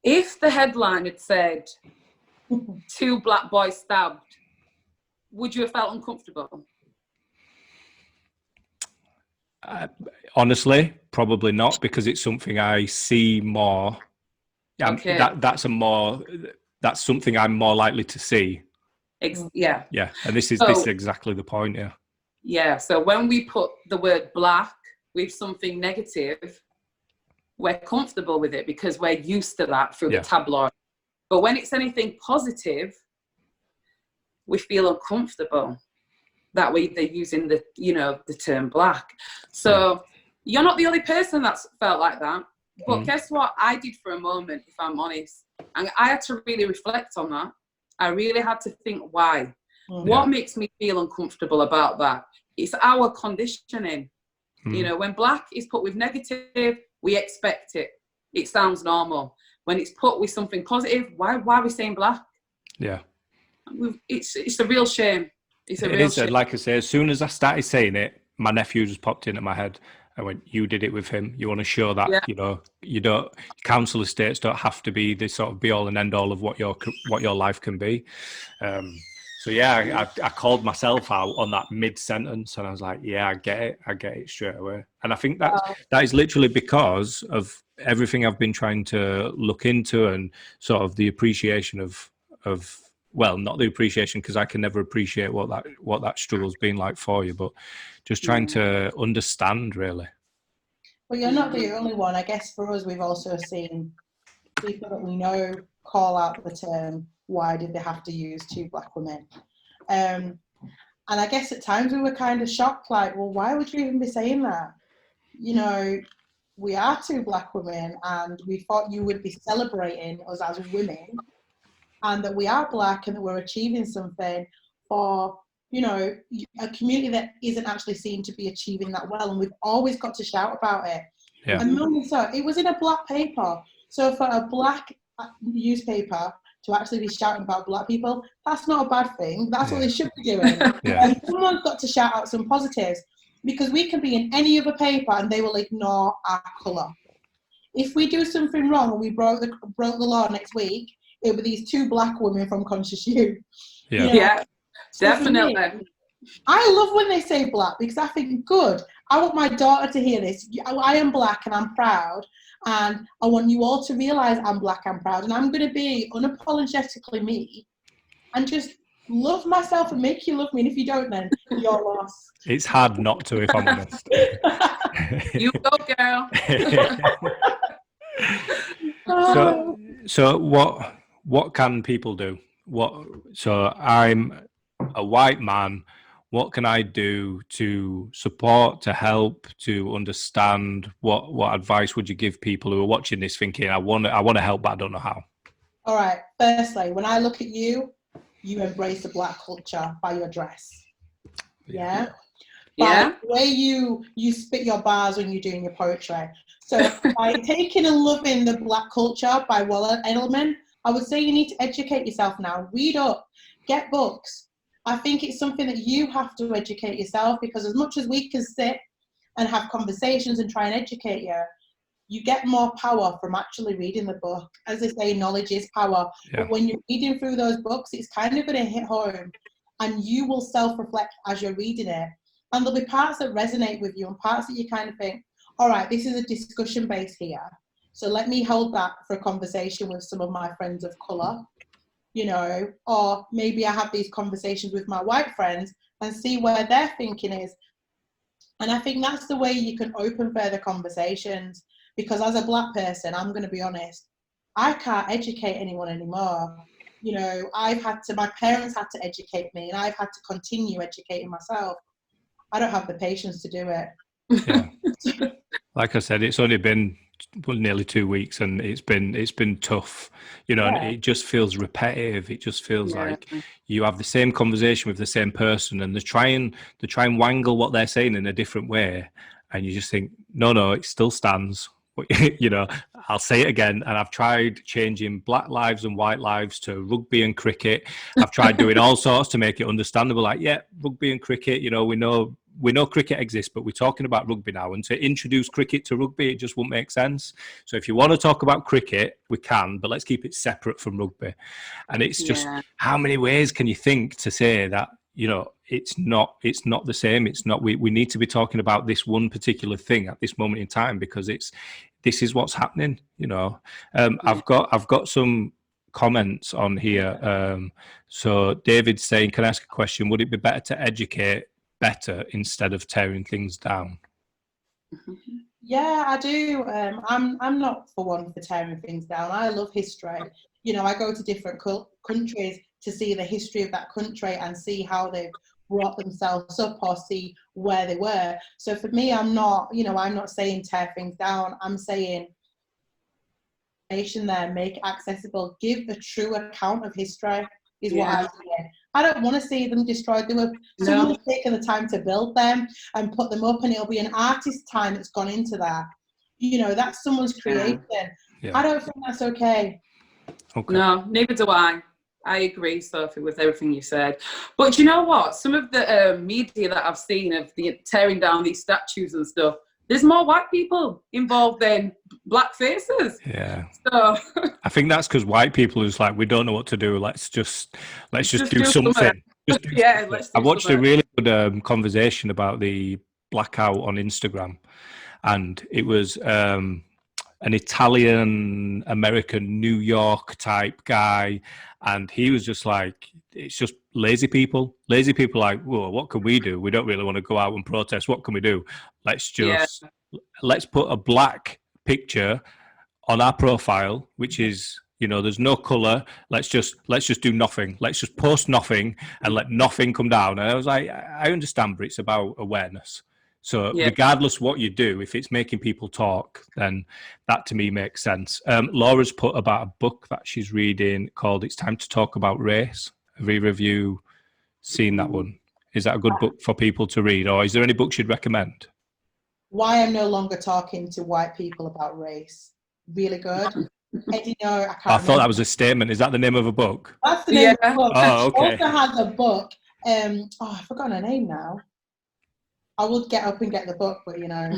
If the headline had said 2 Black boys stabbed, would you have felt uncomfortable? Honestly, probably not, because it's something I see more. Okay. That's something I'm more likely to see. Yeah. Yeah. And this is exactly the point. Yeah. Yeah. So when we put the word Black with something negative, we're comfortable with it because we're used to that through the tabloid. But when it's anything positive, we feel uncomfortable that they're using the term Black. So you're not the only person that's felt like that. But guess what? I did for a moment, if I'm honest. And I had to really reflect on that. I really had to think why. What makes me feel uncomfortable about that? It's our conditioning. You know, when Black is put with negative, we expect it. It sounds normal. When it's put with something positive, why are we saying Black? Yeah. It's a real shame. It's a real shame. Like I say, as soon as I started saying it, my nephew just popped into my head. I went, you did it with him. You want to show that, you know, council estates don't have to be the sort of be all and end all of what your life can be. So I called myself out on that mid sentence, and I was like, yeah, I get it straight away. And I think that is literally because of everything I've been trying to look into, and sort of the appreciation of well, not the appreciation, because I can never appreciate what that struggle's been like for you, but just trying to understand, really. Well, you're not the only one. I guess for us, we've also seen people that we know call out the term, why did they have to use 2 Black women? And I guess at times we were kind of shocked, like, well, why would you even be saying that? You know, we are 2 Black women, and we thought you would be celebrating us as women and that we are black and that we're achieving something for, you know, a community that isn't actually seen to be achieving that well, and we've always got to shout about it. Yeah. And so it was in a black paper. So for a black newspaper to actually be shouting about black people, that's not a bad thing. That's what they should be doing. Yeah. And someone's got to shout out some positives, because we can be in any other paper and they will ignore our colour. If we do something wrong and we broke the law next week, it'll be these two black women from Conscious You. Yeah. You know? Yeah, So for me, definitely. I love when they say black, because I think, good, I want my daughter to hear this. I am black and I'm proud, and I want you all to realise I'm black and proud, and I'm going to be unapologetically me and just love myself and make you love me. And if you don't, then you're lost. It's hard not to, if I'm honest. You go, girl. So what can people do? So I'm a white man. What can I do to support, to help, to understand? What advice would you give people who are watching this thinking, I want to help, but I don't know how? All right. Firstly, when I look at you, you embrace the black culture by your dress. Yeah. Yeah. By the way you spit your bars when you're doing your poetry. So by taking and loving the black culture by Waller Edelman, I would say you need to educate yourself now. Read up, get books. I think it's something that you have to educate yourself, because as much as we can sit and have conversations and try and educate you, you get more power from actually reading the book. As they say, knowledge is power. Yeah. But when you're reading through those books, it's kind of going to hit home, and you will self-reflect as you're reading it. And there'll be parts that resonate with you and parts that you kind of think, all right, this is a discussion base here. So let me hold that for a conversation with some of my friends of colour, you know, or maybe I have these conversations with my white friends and see where their thinking is. And I think that's the way you can open further conversations, because as a black person, I'm going to be honest, I can't educate anyone anymore. You know, my parents had to educate me, and I've had to continue educating myself. I don't have the patience to do it. Yeah. Like I said, it's only been nearly 2 weeks, and it's been tough, you know. Yeah. And it just feels repetitive. It just feels like you have the same conversation with the same person, and they try and wangle what they're saying in a different way, and you just think, no, it still stands. You know, I'll say it again, and I've tried changing black lives and white lives to rugby and cricket. I've tried doing all sorts to make it understandable, like, yeah, rugby and cricket, you know, we know cricket exists, but we're talking about rugby now, and to introduce cricket to rugby, it just won't make sense. So if you want to talk about cricket, we can, but let's keep it separate from rugby. And it's just, how many ways can you think to say that, you know, it's not the same. It's not, we need to be talking about this one particular thing at this moment in time, because this is what's happening, you know. I've got some comments on here. So David's saying, can I ask a question? Would it be better to educate better instead of tearing things down? Yeah, I do. I'm not for one for tearing things down. I love history. You know, I go to different countries to see the history of that country and see how they've brought themselves up or see where they were. So for me, I'm not saying tear things down. I'm saying there, make it accessible, give a true account of history is what I'm saying. I don't want to see them destroyed. Someone has taken the time to build them and put them up, and it'll be an artist's time that's gone into that. You know, that's someone's creation. I don't think that's okay. No, neither do I. I agree, Sophie, with everything you said. But you know what? Some of the media that I've seen of the tearing down these statues and stuff, there's more white people involved than black faces. Yeah. So I think that's because white people is like, we don't know what to do. Let's just do something. I watched a really good conversation about the blackout on Instagram, and it was an Italian American New York type guy, and he was just like, it's just lazy people like, whoa, what can we do? We don't really want to go out and protest. What can we do? Let's put a black picture on our profile, which is, you know, there's no color. Let's just do nothing. Let's just post nothing and let nothing come down. And I was like, I understand, but it's about awareness. So Yeah. regardless what you do, if it's making people talk, then that to me makes sense. Laura's put about a book that she's reading called It's Time to Talk About Race. Have either of you seen that one? Is that a good book for people to read, or is there any books you'd recommend? Why I'm no longer talking to white people about race. Really good. Eddie, no, I can't I thought remember. that was a statement. Is that the name of a book? That's the name of Yeah. the book. Oh, She okay. also has a book. I've forgotten her name now. I would get up and get the book, but you know.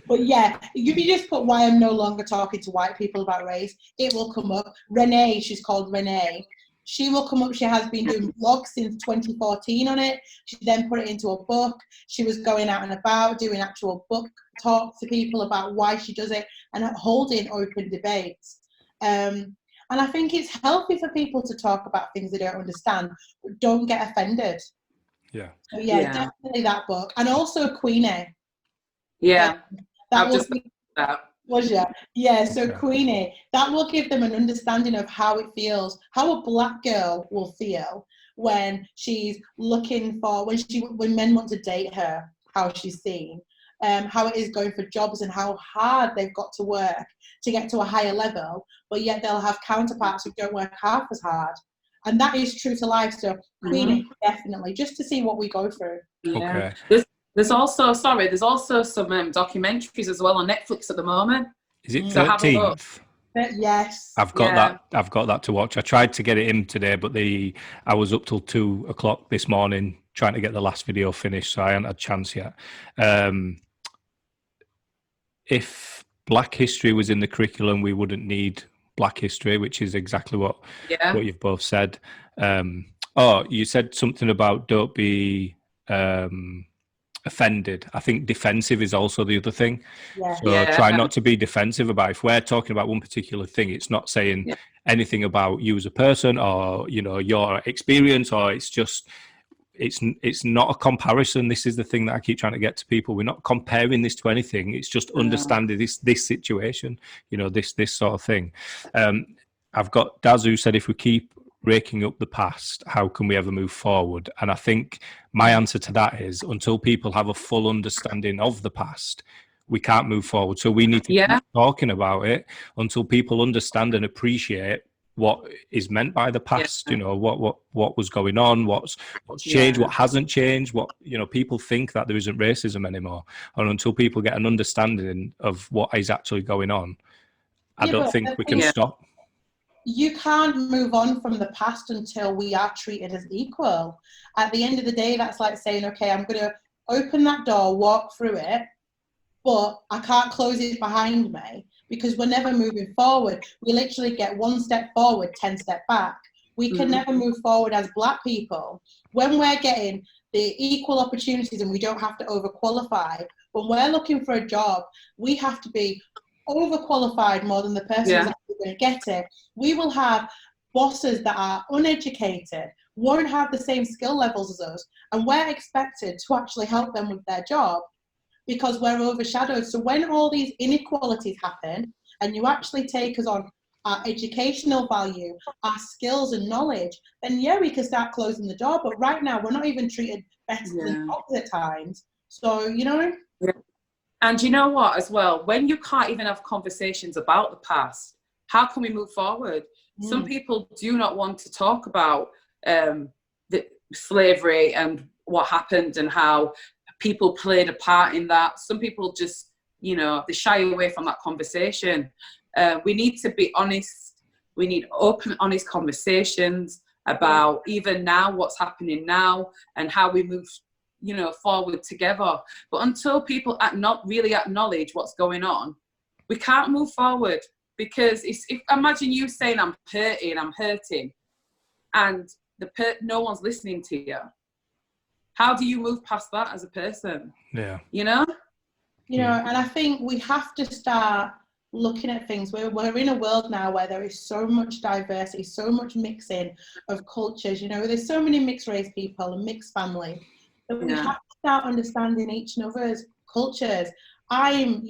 But yeah, if you just put why I'm no longer talking to white people about race, it will come up. Renee, she's called Renee. She will come up. She has been doing vlogs since 2014 on it. She then put it into a book. She was going out and about doing actual book talks to people about why she does it and holding open debates. And I think it's healthy for people to talk about things they don't understand, but don't get offended. Yeah. So yeah, Yeah. definitely that book. And also Queenie. Yeah. That I've will just give, that. was ya? Yeah, so Okay. Queenie, that will give them an understanding of how it feels, how a black girl will feel when she's looking for, when men want to date her, how she's seen, how it is going for jobs and how hard they've got to work to get to a higher level, but yet they'll have counterparts who don't work half as hard. And that is true to life. So Queenie, definitely, just to see what we go through. Yeah. Okay. There's also some documentaries as well on Netflix at the moment. Is it So have a look. 13th? Yes. I've got that. I've got that to watch. I tried to get it in today, but I was up till 2:00 this morning trying to get the last video finished, so I haven't had a chance yet. If Black history was in the curriculum, we wouldn't need Black history, which is exactly what you've both said. You said something about don't be offended. I think defensive is also the other thing. Yeah. So try not to be defensive about, if we're talking about one particular thing, it's not saying anything about you as a person or, you know, your experience, or it's just, it's not a comparison. This is the thing that I keep trying to get to people. We're not comparing this to anything. It's just understanding this situation, you know, this sort of thing. I've got Daz who said, if we keep raking up the past, how can we ever move forward? And I think my answer to that is, until people have a full understanding of the past, we can't move forward. So we need to keep talking about it until people understand and appreciate what is meant by the past. You know, what was going on, what's changed, what hasn't changed, what, you know, people think that there isn't racism anymore, and until people get an understanding of what is actually going on, I don't think we can stop. You can't move on from the past until we are treated as equal. At the end of the day, that's like saying, okay, I'm going to open that door, walk through it, but I can't close it behind me, because we're never moving forward. We literally get one step forward, 10 steps back. We can never move forward as Black people. When we're getting the equal opportunities and we don't have to overqualify, when we're looking for a job, we have to be overqualified more than the person who's actually going to get it. We will have bosses that are uneducated, won't have the same skill levels as us, and we're expected to actually help them with their job because we're overshadowed. So when all these inequalities happen and you actually take us on our educational value, our skills and knowledge, then we can start closing the door. But right now, we're not even treated better than dogs at times. So, you know. Yeah. And you know what, as well, when you can't even have conversations about the past, how can we move forward? Some people do not want to talk about the slavery and what happened and how people played a part in that. Some people just, you know, they shy away from that conversation. We need to be honest. We need open, honest conversations about even now, what's happening now, and how we move, you know, forward together. But until people really acknowledge what's going on, we can't move forward. Because imagine you saying I'm hurting, and no one's listening to you. How do you move past that as a person? Yeah. You know? You know, and I think we have to start looking at things. We're in a world now where there is so much diversity, so much mixing of cultures. You know, there's so many mixed race people and mixed family that we have to start understanding each other's cultures. I'm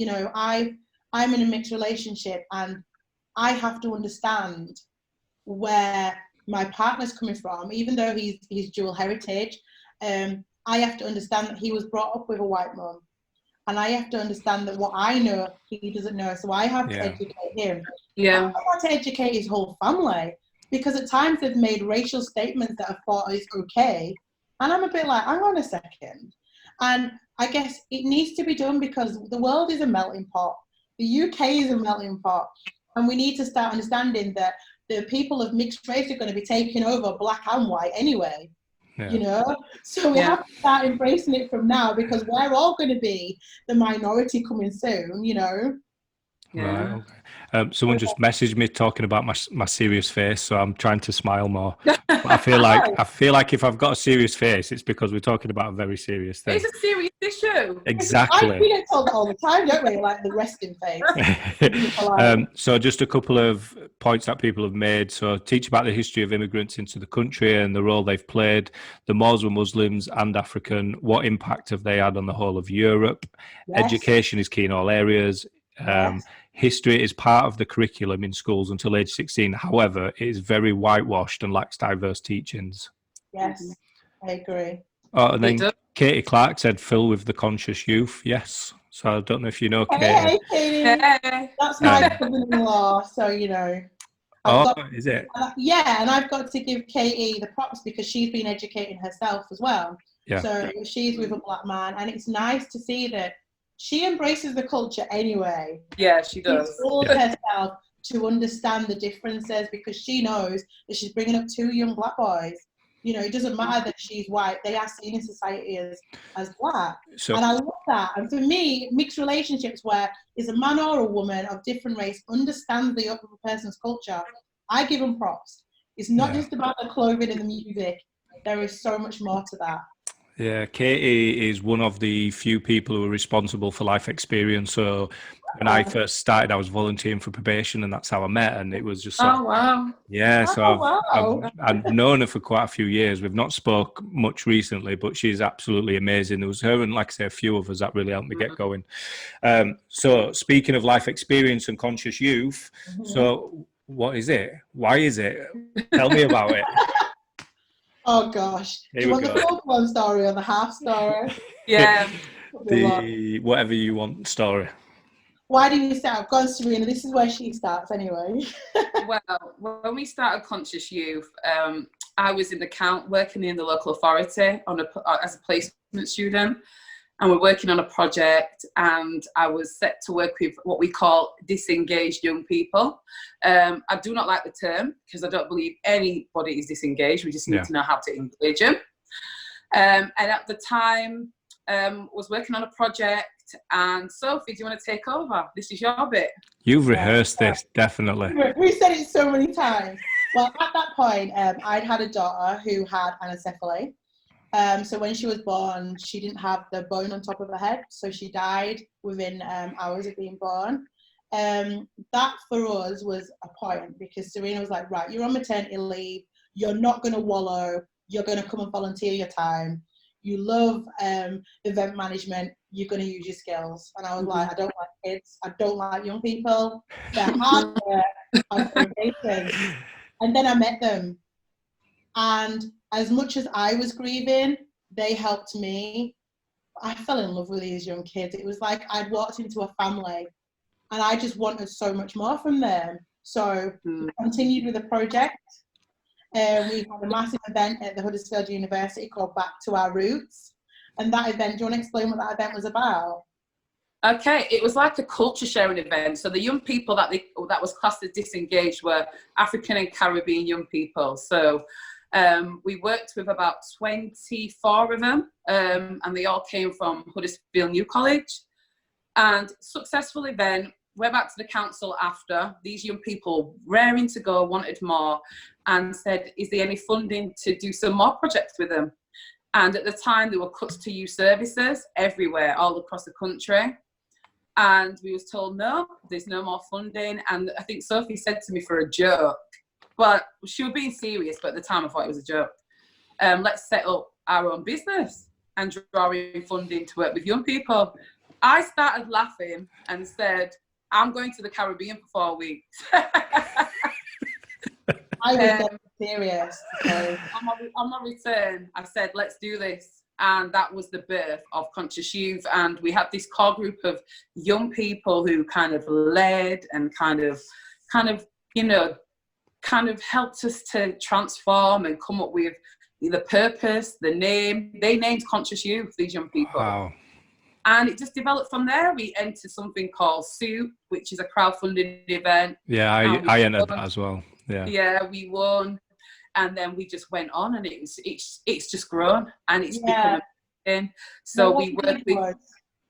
in a mixed relationship, and I have to understand where my partner's coming from, even though he's dual heritage. I have to understand that he was brought up with a white mum. And I have to understand that what I know, he doesn't know. So I have to educate him. Yeah. I want to educate his whole family. Because at times they've made racial statements that I thought is okay. And I'm a bit like, hang on a second. And I guess it needs to be done because the world is a melting pot. The UK is a melting pot. And we need to start understanding that the people of mixed race are going to be taking over black and white anyway. You know, so we have to start embracing it from now because we're all going to be the minority coming soon, you know. Right, okay. Someone just messaged me talking about my serious face, so I'm trying to smile more. But I feel like if I've got a serious face, it's because we're talking about a very serious thing. It's a serious issue. Exactly. We get told that all the time, don't we? Like the resting face. So just a couple of points that people have made. So teach about the history of immigrants into the country and the role they've played. The Moors were Muslims and African. What impact have they had on the whole of Europe? Yes. Education is key in all areas. History is part of the curriculum in schools until age 16. However, it is very whitewashed and lacks diverse teachings. Yes, I agree. Oh, and then Katie Clark said, fill with the conscious youth. Yes. So I don't know if you know Katie. Hey, Katie. Hey. That's my cousin-in-law, so, you know. Is it? Yeah, and I've got to give Katie the props because she's been educating herself as well. Yeah. So she's with a black man, and it's nice to see that she embraces the culture anyway. Yeah, she does. She's told herself to understand the differences because she knows that she's bringing up two young black boys. You know, it doesn't matter that she's white. They are seen in society as black. And I love that. And for me, mixed relationships where is a man or a woman of different race understands the other person's culture, I give them props. It's not just about the clothing and the music. There is so much more to that. Yeah, Katie is one of the few people who are responsible for life experience. So when I first started, I was volunteering for probation, and that's how I met. And it was just wow. Yeah, so I've known her for quite a few years. We've not spoke much recently, but she's absolutely amazing. There was her and, like I say, a few of us that really helped me get going. So speaking of life experience and conscious youth, so what is it? Why is it? Tell me about it. Oh gosh. Do you want the full-blown story or the half story? Yeah. The whatever you want story. Why do you start? Go on, Serena. This is where she starts anyway. Well, when we started Conscious Youth, I was in working in the local authority as a placement student. And we're working on a project, and I was set to work with what we call disengaged young people. I do not like the term because I don't believe anybody is disengaged. We just need to know how to engage them. And at the time, was working on a project. And Sophie, do you want to take over? This is your bit. You've rehearsed this, definitely. We said it so many times. Well, at that point, I'd had a daughter who had anencephaly. So when she was born, she didn't have the bone on top of her head. So she died within hours of being born. That for us was a point because Serena was like, right, you're on maternity leave. You're not going to wallow. You're going to come and volunteer your time. You love event management. You're going to use your skills. And I was like, I don't like kids. I don't like young people. They're hard work. I'm patient. And then I met them. And as much as I was grieving, they helped me. I fell in love with these young kids. It was like I'd walked into a family and I just wanted so much more from them. So we continued with the project. We had a massive event at the Huddersfield University called Back to Our Roots. And that event, do you want to explain what that event was about? Okay, it was like a culture sharing event. So the young people that was classed as disengaged were African and Caribbean young people. So we worked with about 24 of them, and they all came from Huddersfield New College. And successful event, went back to the council after. These young people, raring to go, wanted more, and said, is there any funding to do some more projects with them? And at the time, there were cuts to youth services everywhere, all across the country. And we was told, no, there's no more funding. And I think Sophie said to me for a joke, but she was being serious, but at the time I thought it was a joke. Let's set up our own business and draw in funding to work with young people. I started laughing and said, I'm going to the Caribbean for 4 weeks. I was serious. So. On my return, I said, let's do this. And that was the birth of Conscious Youth. And we had this core group of young people who kind of led and kind of, you know, kind of helped us to transform and come up with the purpose, the name. They named Conscious Youth, these young people. Wow. And it just developed from there. We entered something called Soup, which is a crowdfunding event. Yeah, I entered that as well. Yeah. Yeah, we won. And then we just went on, and it's just grown, and it's become amazing. So well, we worked with...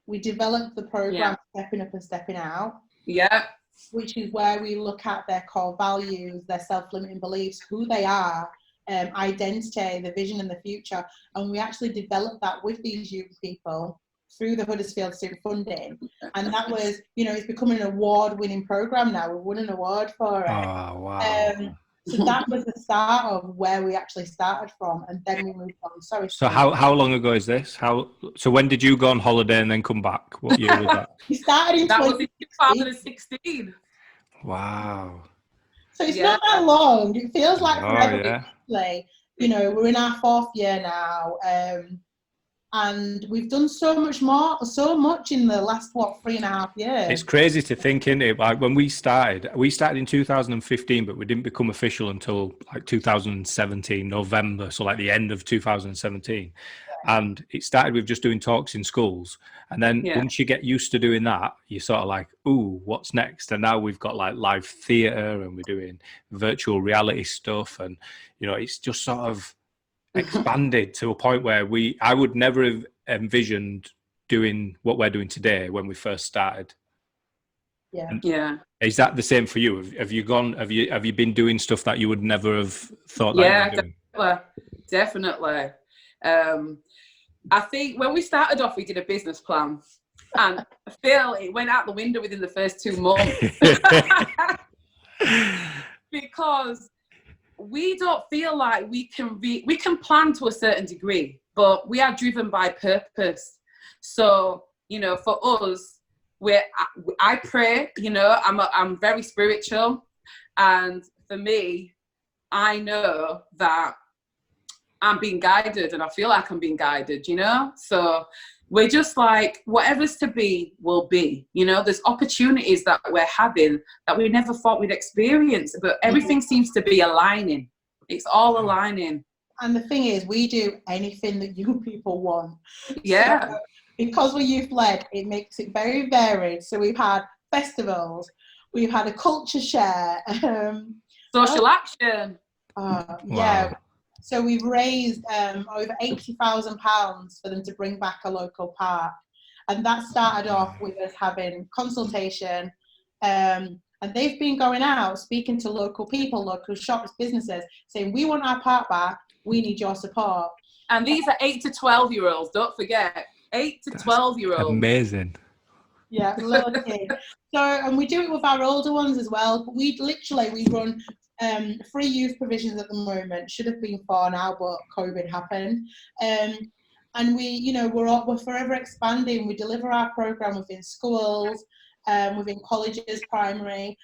We developed the program Stepping Up and Stepping Out. Yeah. Which is where we look at their core values, their self-limiting beliefs, who they are, identity, the vision and the future. And we actually developed that with these youth people through the Huddersfield Soup funding. And that was, you know, it's becoming an award-winning program now. We've won an award for it. Oh, wow. So that was the start of where we actually started from, and then we moved on. Sorry. So how long ago is this? So when did you go on holiday and then come back? What year was that? We started in 2016. Wow. So it's not that long. It feels like forever. Yeah. You know, we're in our 4th year now, and we've done so much in the last 3.5 years. It's crazy to think, isn't it? Like when we started in 2015, but we didn't become official until like 2017 November, so like the end of 2017. And it started with just doing talks in schools, and then once you get used to doing that, you're sort of like, ooh, what's next? And now we've got like live theatre, and we're doing virtual reality stuff, and you know, it's just sort of expanded to a point where I would never have envisioned doing what we're doing today when we first started. Yeah. Is that the same for you? Have you been doing stuff that you would never have thought that you were doing? Definitely. I think when we started off, we did a business plan, and I feel it went out the window within the first 2 months. Because we don't feel like we can plan to a certain degree, but we are driven by purpose. So, you know, for us, I pray, you know, I'm very spiritual, and for me, I know that I'm being guided, and I feel like I'm being guided, you know? So we're just like, whatever's to be will be, you know? There's opportunities that we're having that we never thought we'd experience, but everything seems to be aligning. It's all aligning. And the thing is, we do anything that young people want. Yeah. So, because we're youth-led, it makes it very varied. So we've had festivals, we've had a culture share. Social action. Yeah. So we've raised over £80,000 for them to bring back a local park. And that started off with us having consultation. And they've been going out, speaking to local people, local shops, businesses, saying, we want our park back, we need your support. And these are 8 to 12-year-olds, don't forget. 8 to 12-year-olds. Amazing. Yeah, little kids. So, and we do it with our older ones as well. But we run free youth provisions at the moment. Should have been 4 now, but COVID happened. And we, you know, we're forever expanding. We deliver our program within schools, within colleges, primary.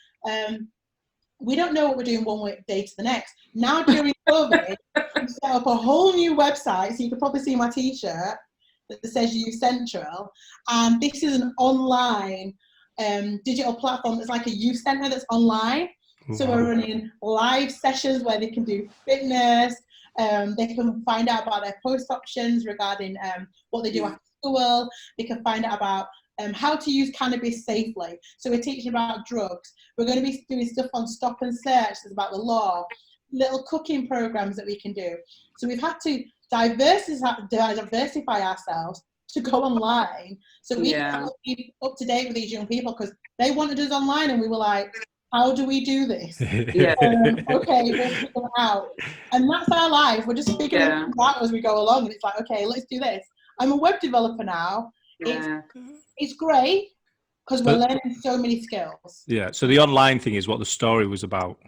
We don't know what we're doing one day to the next. Now during COVID, we set up a whole new website, so you can probably see my T-shirt that says Youth Central, and this is an online digital platform that's like a youth centre that's online. So we're running live sessions where they can do fitness, they can find out about their post options regarding what they do after school, they can find out about how to use cannabis safely. So we're teaching about drugs. We're going to be doing stuff on stop and search, about the law, little cooking programs that we can do. So we've had to diversify ourselves to go online, so we can be up to date with these young people, because they wanted us online and we were like, how do we do this? Okay, we'll figure it out. And that's our life. We're just figuring it out as we go along, and it's like, okay, let's do this. I'm a web developer now. It's great because we're learning so many skills. Yeah, so the online thing is what the story was about.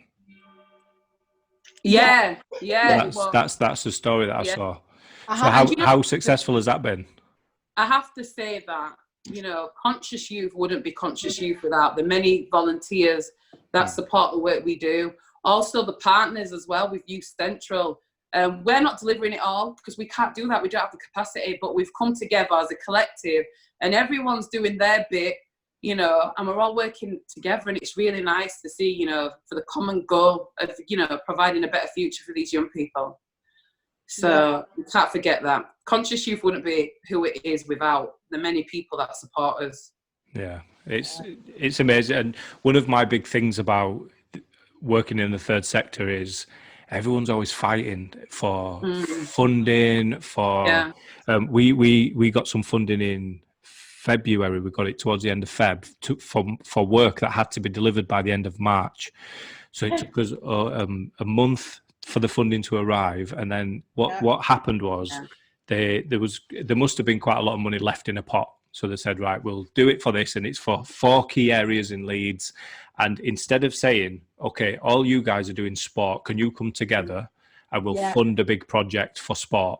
Yeah. That's the story that I saw. So how successful has that been? I have to say that, you know, Conscious Youth wouldn't be Conscious Youth without the many volunteers that support the work we do. Also the partners as well with Youth Central. We're not delivering it all because we can't do that. We don't have the capacity, but we've come together as a collective and everyone's doing their bit, you know, and we're all working together, and it's really nice to see, you know, for the common goal of, you know, providing a better future for these young people. So we can't forget that. Conscious Youth wouldn't be who it is without the many people that support us. Yeah, it's amazing. And one of my big things about working in the third sector is everyone's always fighting for funding. For we got some funding in February. We got it towards the end of Feb for work that had to be delivered by the end of March. So it took us a month for the funding to arrive. And then what happened was there must have been quite a lot of money left in a pot. So they said, right, we'll do it for this, and it's for 4 key areas in Leeds. And instead of saying, okay, all you guys are doing sport, can you come together and we'll fund a big project for sport?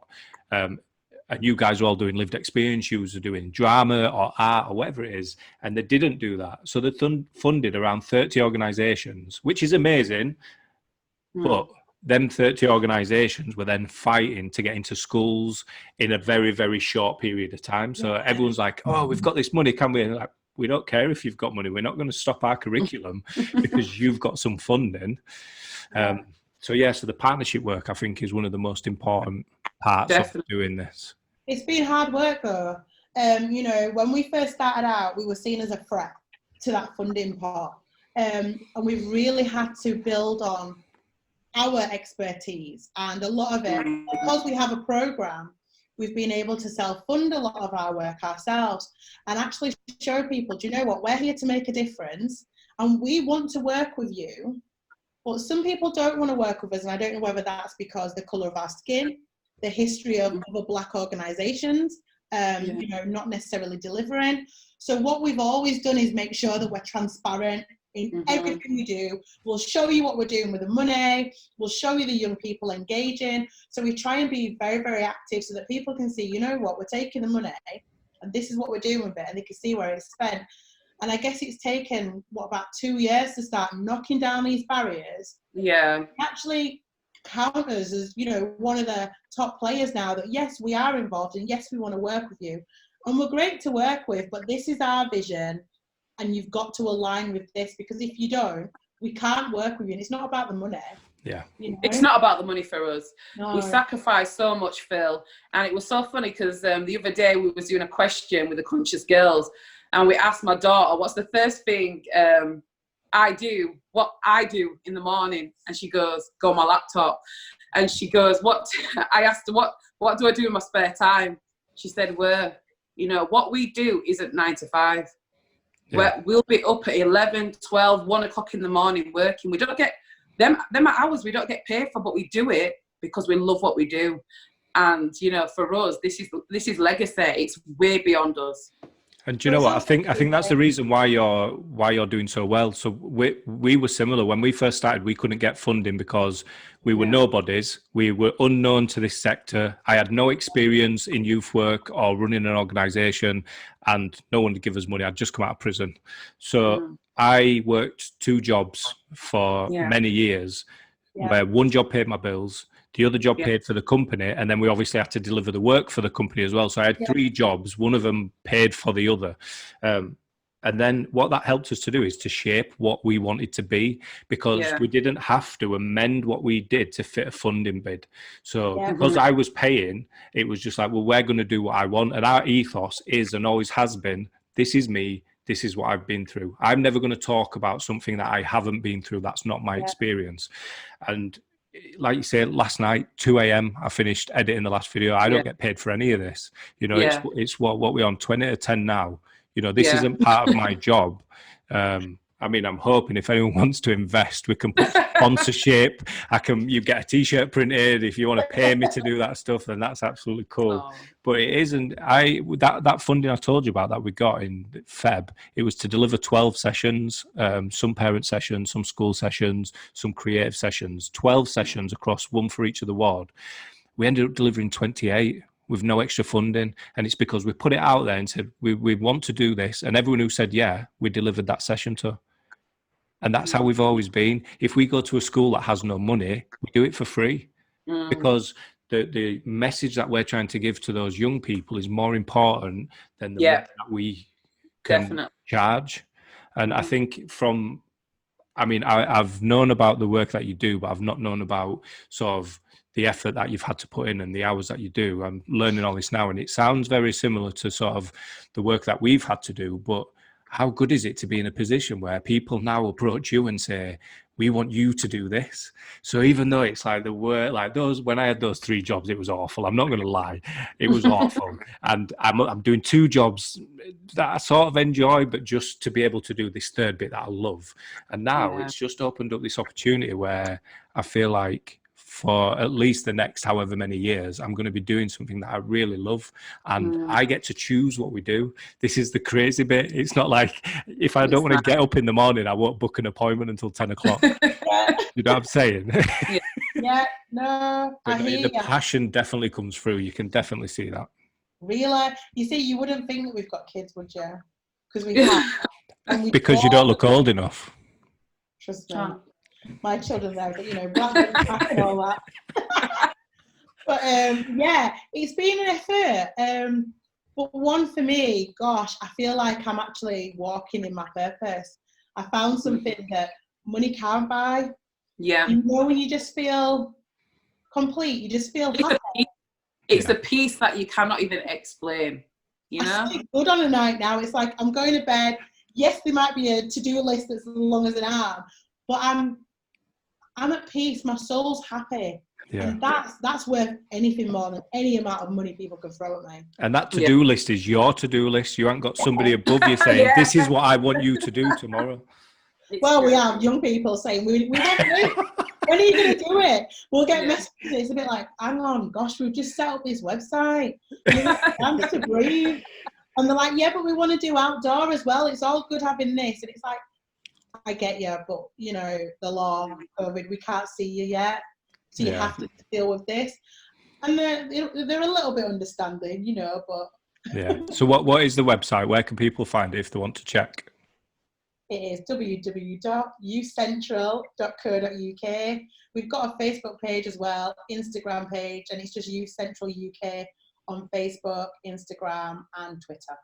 And you guys are all doing lived experience, you are doing drama or art or whatever it is. And they didn't do that. So they funded around 30 organisations, which is amazing. But them 30 organisations were then fighting to get into schools in a very, very short period of time. So everyone's like, oh, we've got this money, can we? And like, we don't care if you've got money. We're not going to stop our curriculum because you've got some funding. So the partnership work, I think, is one of the most important parts of doing this. It's been hard work, though. You know, when we first started out, we were seen as a threat to that funding part. And we've really had to build on our expertise, and a lot of it, because we have a program, we've been able to self-fund a lot of our work ourselves and actually show people, do you know what, we're here to make a difference and we want to work with you. But some people don't want to work with us, and I don't know whether that's because the colour of our skin, the history of other Black organisations, you know, not necessarily delivering. So what we've always done is make sure that we're transparent in everything we do. We'll show you what we're doing with the money. We'll show you the young people engaging. So we try and be very, very active so that people can see, you know what, we're taking the money and this is what we're doing with it, and they can see where it's spent. And I guess it's taken, about 2 years to start knocking down these barriers. Yeah. Actually count us as, you know, one of the top players now that, yes, we are involved and yes, we want to work with you. And we're great to work with, but this is our vision. And you've got to align with this, because if you don't, we can't work with you. And it's not about the money. Yeah. You know? It's not about the money for us. No. We sacrifice so much, Phil. And it was so funny because the other day we was doing a question with the Conscious Girls, and we asked my daughter, what's the first thing what I do in the morning? And she goes, go on my laptop. And she goes, I asked her, what do I do in my spare time? She said, well, you know, what we do isn't 9 to 5. We'll be up at 11, 12, 1 o'clock in the morning working. We don't get them hours we don't get paid for, but we do it because we love what we do. And, you know, for us, this is legacy. It's way beyond us. And do you know what? I think that's the reason why you're doing so well. So we were similar when we first started. We couldn't get funding because we were nobodies. We were unknown to this sector. I had no experience in youth work or running an organisation, and no one to give us money. I'd just come out of prison, so I worked 2 jobs for many years, where one job paid my bills. The other job paid for the company, and then we obviously had to deliver the work for the company as well. So I had 3 jobs, one of them paid for the other. And then what that helped us to do is to shape what we wanted to be, because we didn't have to amend what we did to fit a funding bid. So because I was paying, it was just like, well, we're going to do what I want. And our ethos is, and always has been, this is me. This is what I've been through. I'm never going to talk about something that I haven't been through. That's not my experience. And like you said, last night, 2 a.m, I finished editing the last video. I don't get paid for any of this. You know, it's what we're on, 20 to 10 now. You know, this isn't part of my job. I mean, I'm hoping if anyone wants to invest, we can put sponsorship. You get a t-shirt printed. If you want to pay me to do that stuff, then that's absolutely cool. But it isn't. That funding I told you about that we got in Feb, it was to deliver 12 sessions, some parent sessions, some school sessions, some creative sessions, 12 sessions across, one for each of the ward. We ended up delivering 28 with no extra funding, and it's because we put it out there and said we want to do this, and everyone who said we delivered that session to. And that's how we've always been. If we go to a school that has no money, we do it for free. because the message that we're trying to give to those young people is more important than the Yeah. money that we can Definitely. charge. And I think I've known about the work that you do, but I've not known about sort of the effort that you've had to put in and the hours that you do. I'm learning all this now, and it sounds very similar to sort of the work that we've had to do. But how good is it to be in a position where people now approach you and say, we want you to do this? So even though it's like the work, like those, when I had those 3 jobs, it was awful. I'm not going to lie. It was awful. And I'm doing 2 jobs that I sort of enjoy, but just to be able to do this third bit that I love. And now it's just opened up this opportunity where I feel like for at least the next however many years, I'm going to be doing something that I really love, and I get to choose what we do. This is the crazy bit. It's not like if I don't want to get up in the morning, I won't book an appointment until 10 o'clock. You know what I'm saying? Yeah, no, But I hear the passion definitely comes through. You can definitely see that. Really? You see, you wouldn't think that we've got kids, would you? Because we have. Because you don't look old enough. Trust me. My children there, but and all that. But yeah, it's been an effort. But one for me, gosh, I feel like I'm actually walking in my purpose. I found something that money can't buy. Yeah. You know, when you just feel complete, you just feel happy. It's a peace that you cannot even explain. You know? I sleep good on a night now. It's like I'm going to bed. Yes, there might be a to-do list that's as long as an arm, but I'm at peace. My soul's happy. Yeah. And that's worth anything more than any amount of money people can throw at me. And that to-do list is your to-do list. You haven't got somebody above you saying, this is what I want you to do tomorrow. Well, we have young people saying, we want to. When are you going to do it? We'll get messages. It's a bit like, hang on, gosh, we've just set up this website. You know, time to breathe. And they're like, yeah, but we want to do outdoor as well. It's all good having this. And it's like, I get you, but, the law, COVID, we can't see you yet. So you have to deal with this. And they're a little bit understanding, but... Yeah. So what is the website? Where can people find it if they want to check? It is www.youthcentral.co.uk. We've got a Facebook page as well, Instagram page, and it's just Youth Central UK on Facebook, Instagram, and Twitter.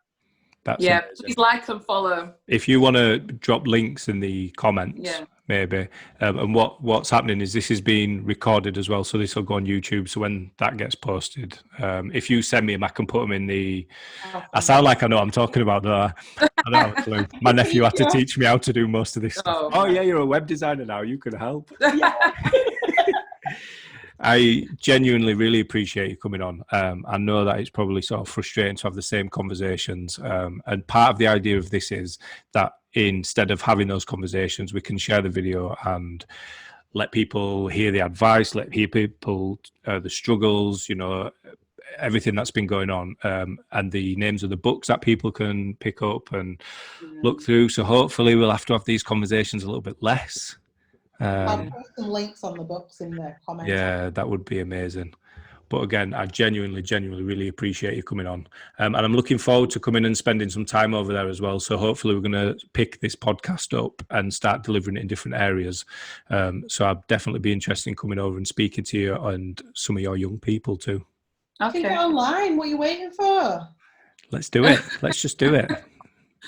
That's amazing. Please like and follow. If you want to drop links in the comments, maybe. And what's happening is this is being recorded as well, so this will go on YouTube. So when that gets posted, if you send me them, I can put them in the... I sound like I know what I'm talking about, though. I don't have a clue. My nephew had to teach me how to do most of this stuff. Oh yeah, you're a web designer now. You can help. I genuinely really appreciate you coming on. I know that it's probably sort of frustrating to have the same conversations. And part of the idea of this is that instead of having those conversations, we can share the video and let people hear the advice, let hear people, the struggles, everything that's been going on, and the names of the books that people can pick up and look through. So hopefully we'll have to have these conversations a little bit less. I'll put some links on the books in the comments. Yeah, that would be amazing. But again, I genuinely really appreciate you coming on. And I'm looking forward to coming and spending some time over there as well. So hopefully we're going to pick this podcast up and start delivering it in different areas. So I'd definitely be interested in coming over and speaking to you and some of your young people too. Okay. You can get online. What are you waiting for? Let's do it. Let's just do it.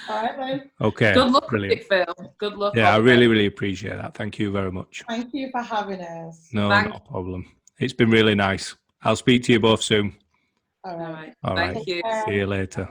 All right, then. Okay. Good luck brilliant. with it, Phil. Good luck. Yeah, I really appreciate that. Thank you very much. Thank you for having us. No, not a problem. It's been really nice. I'll speak to you both soon. All right. All right. Thank you. See you later.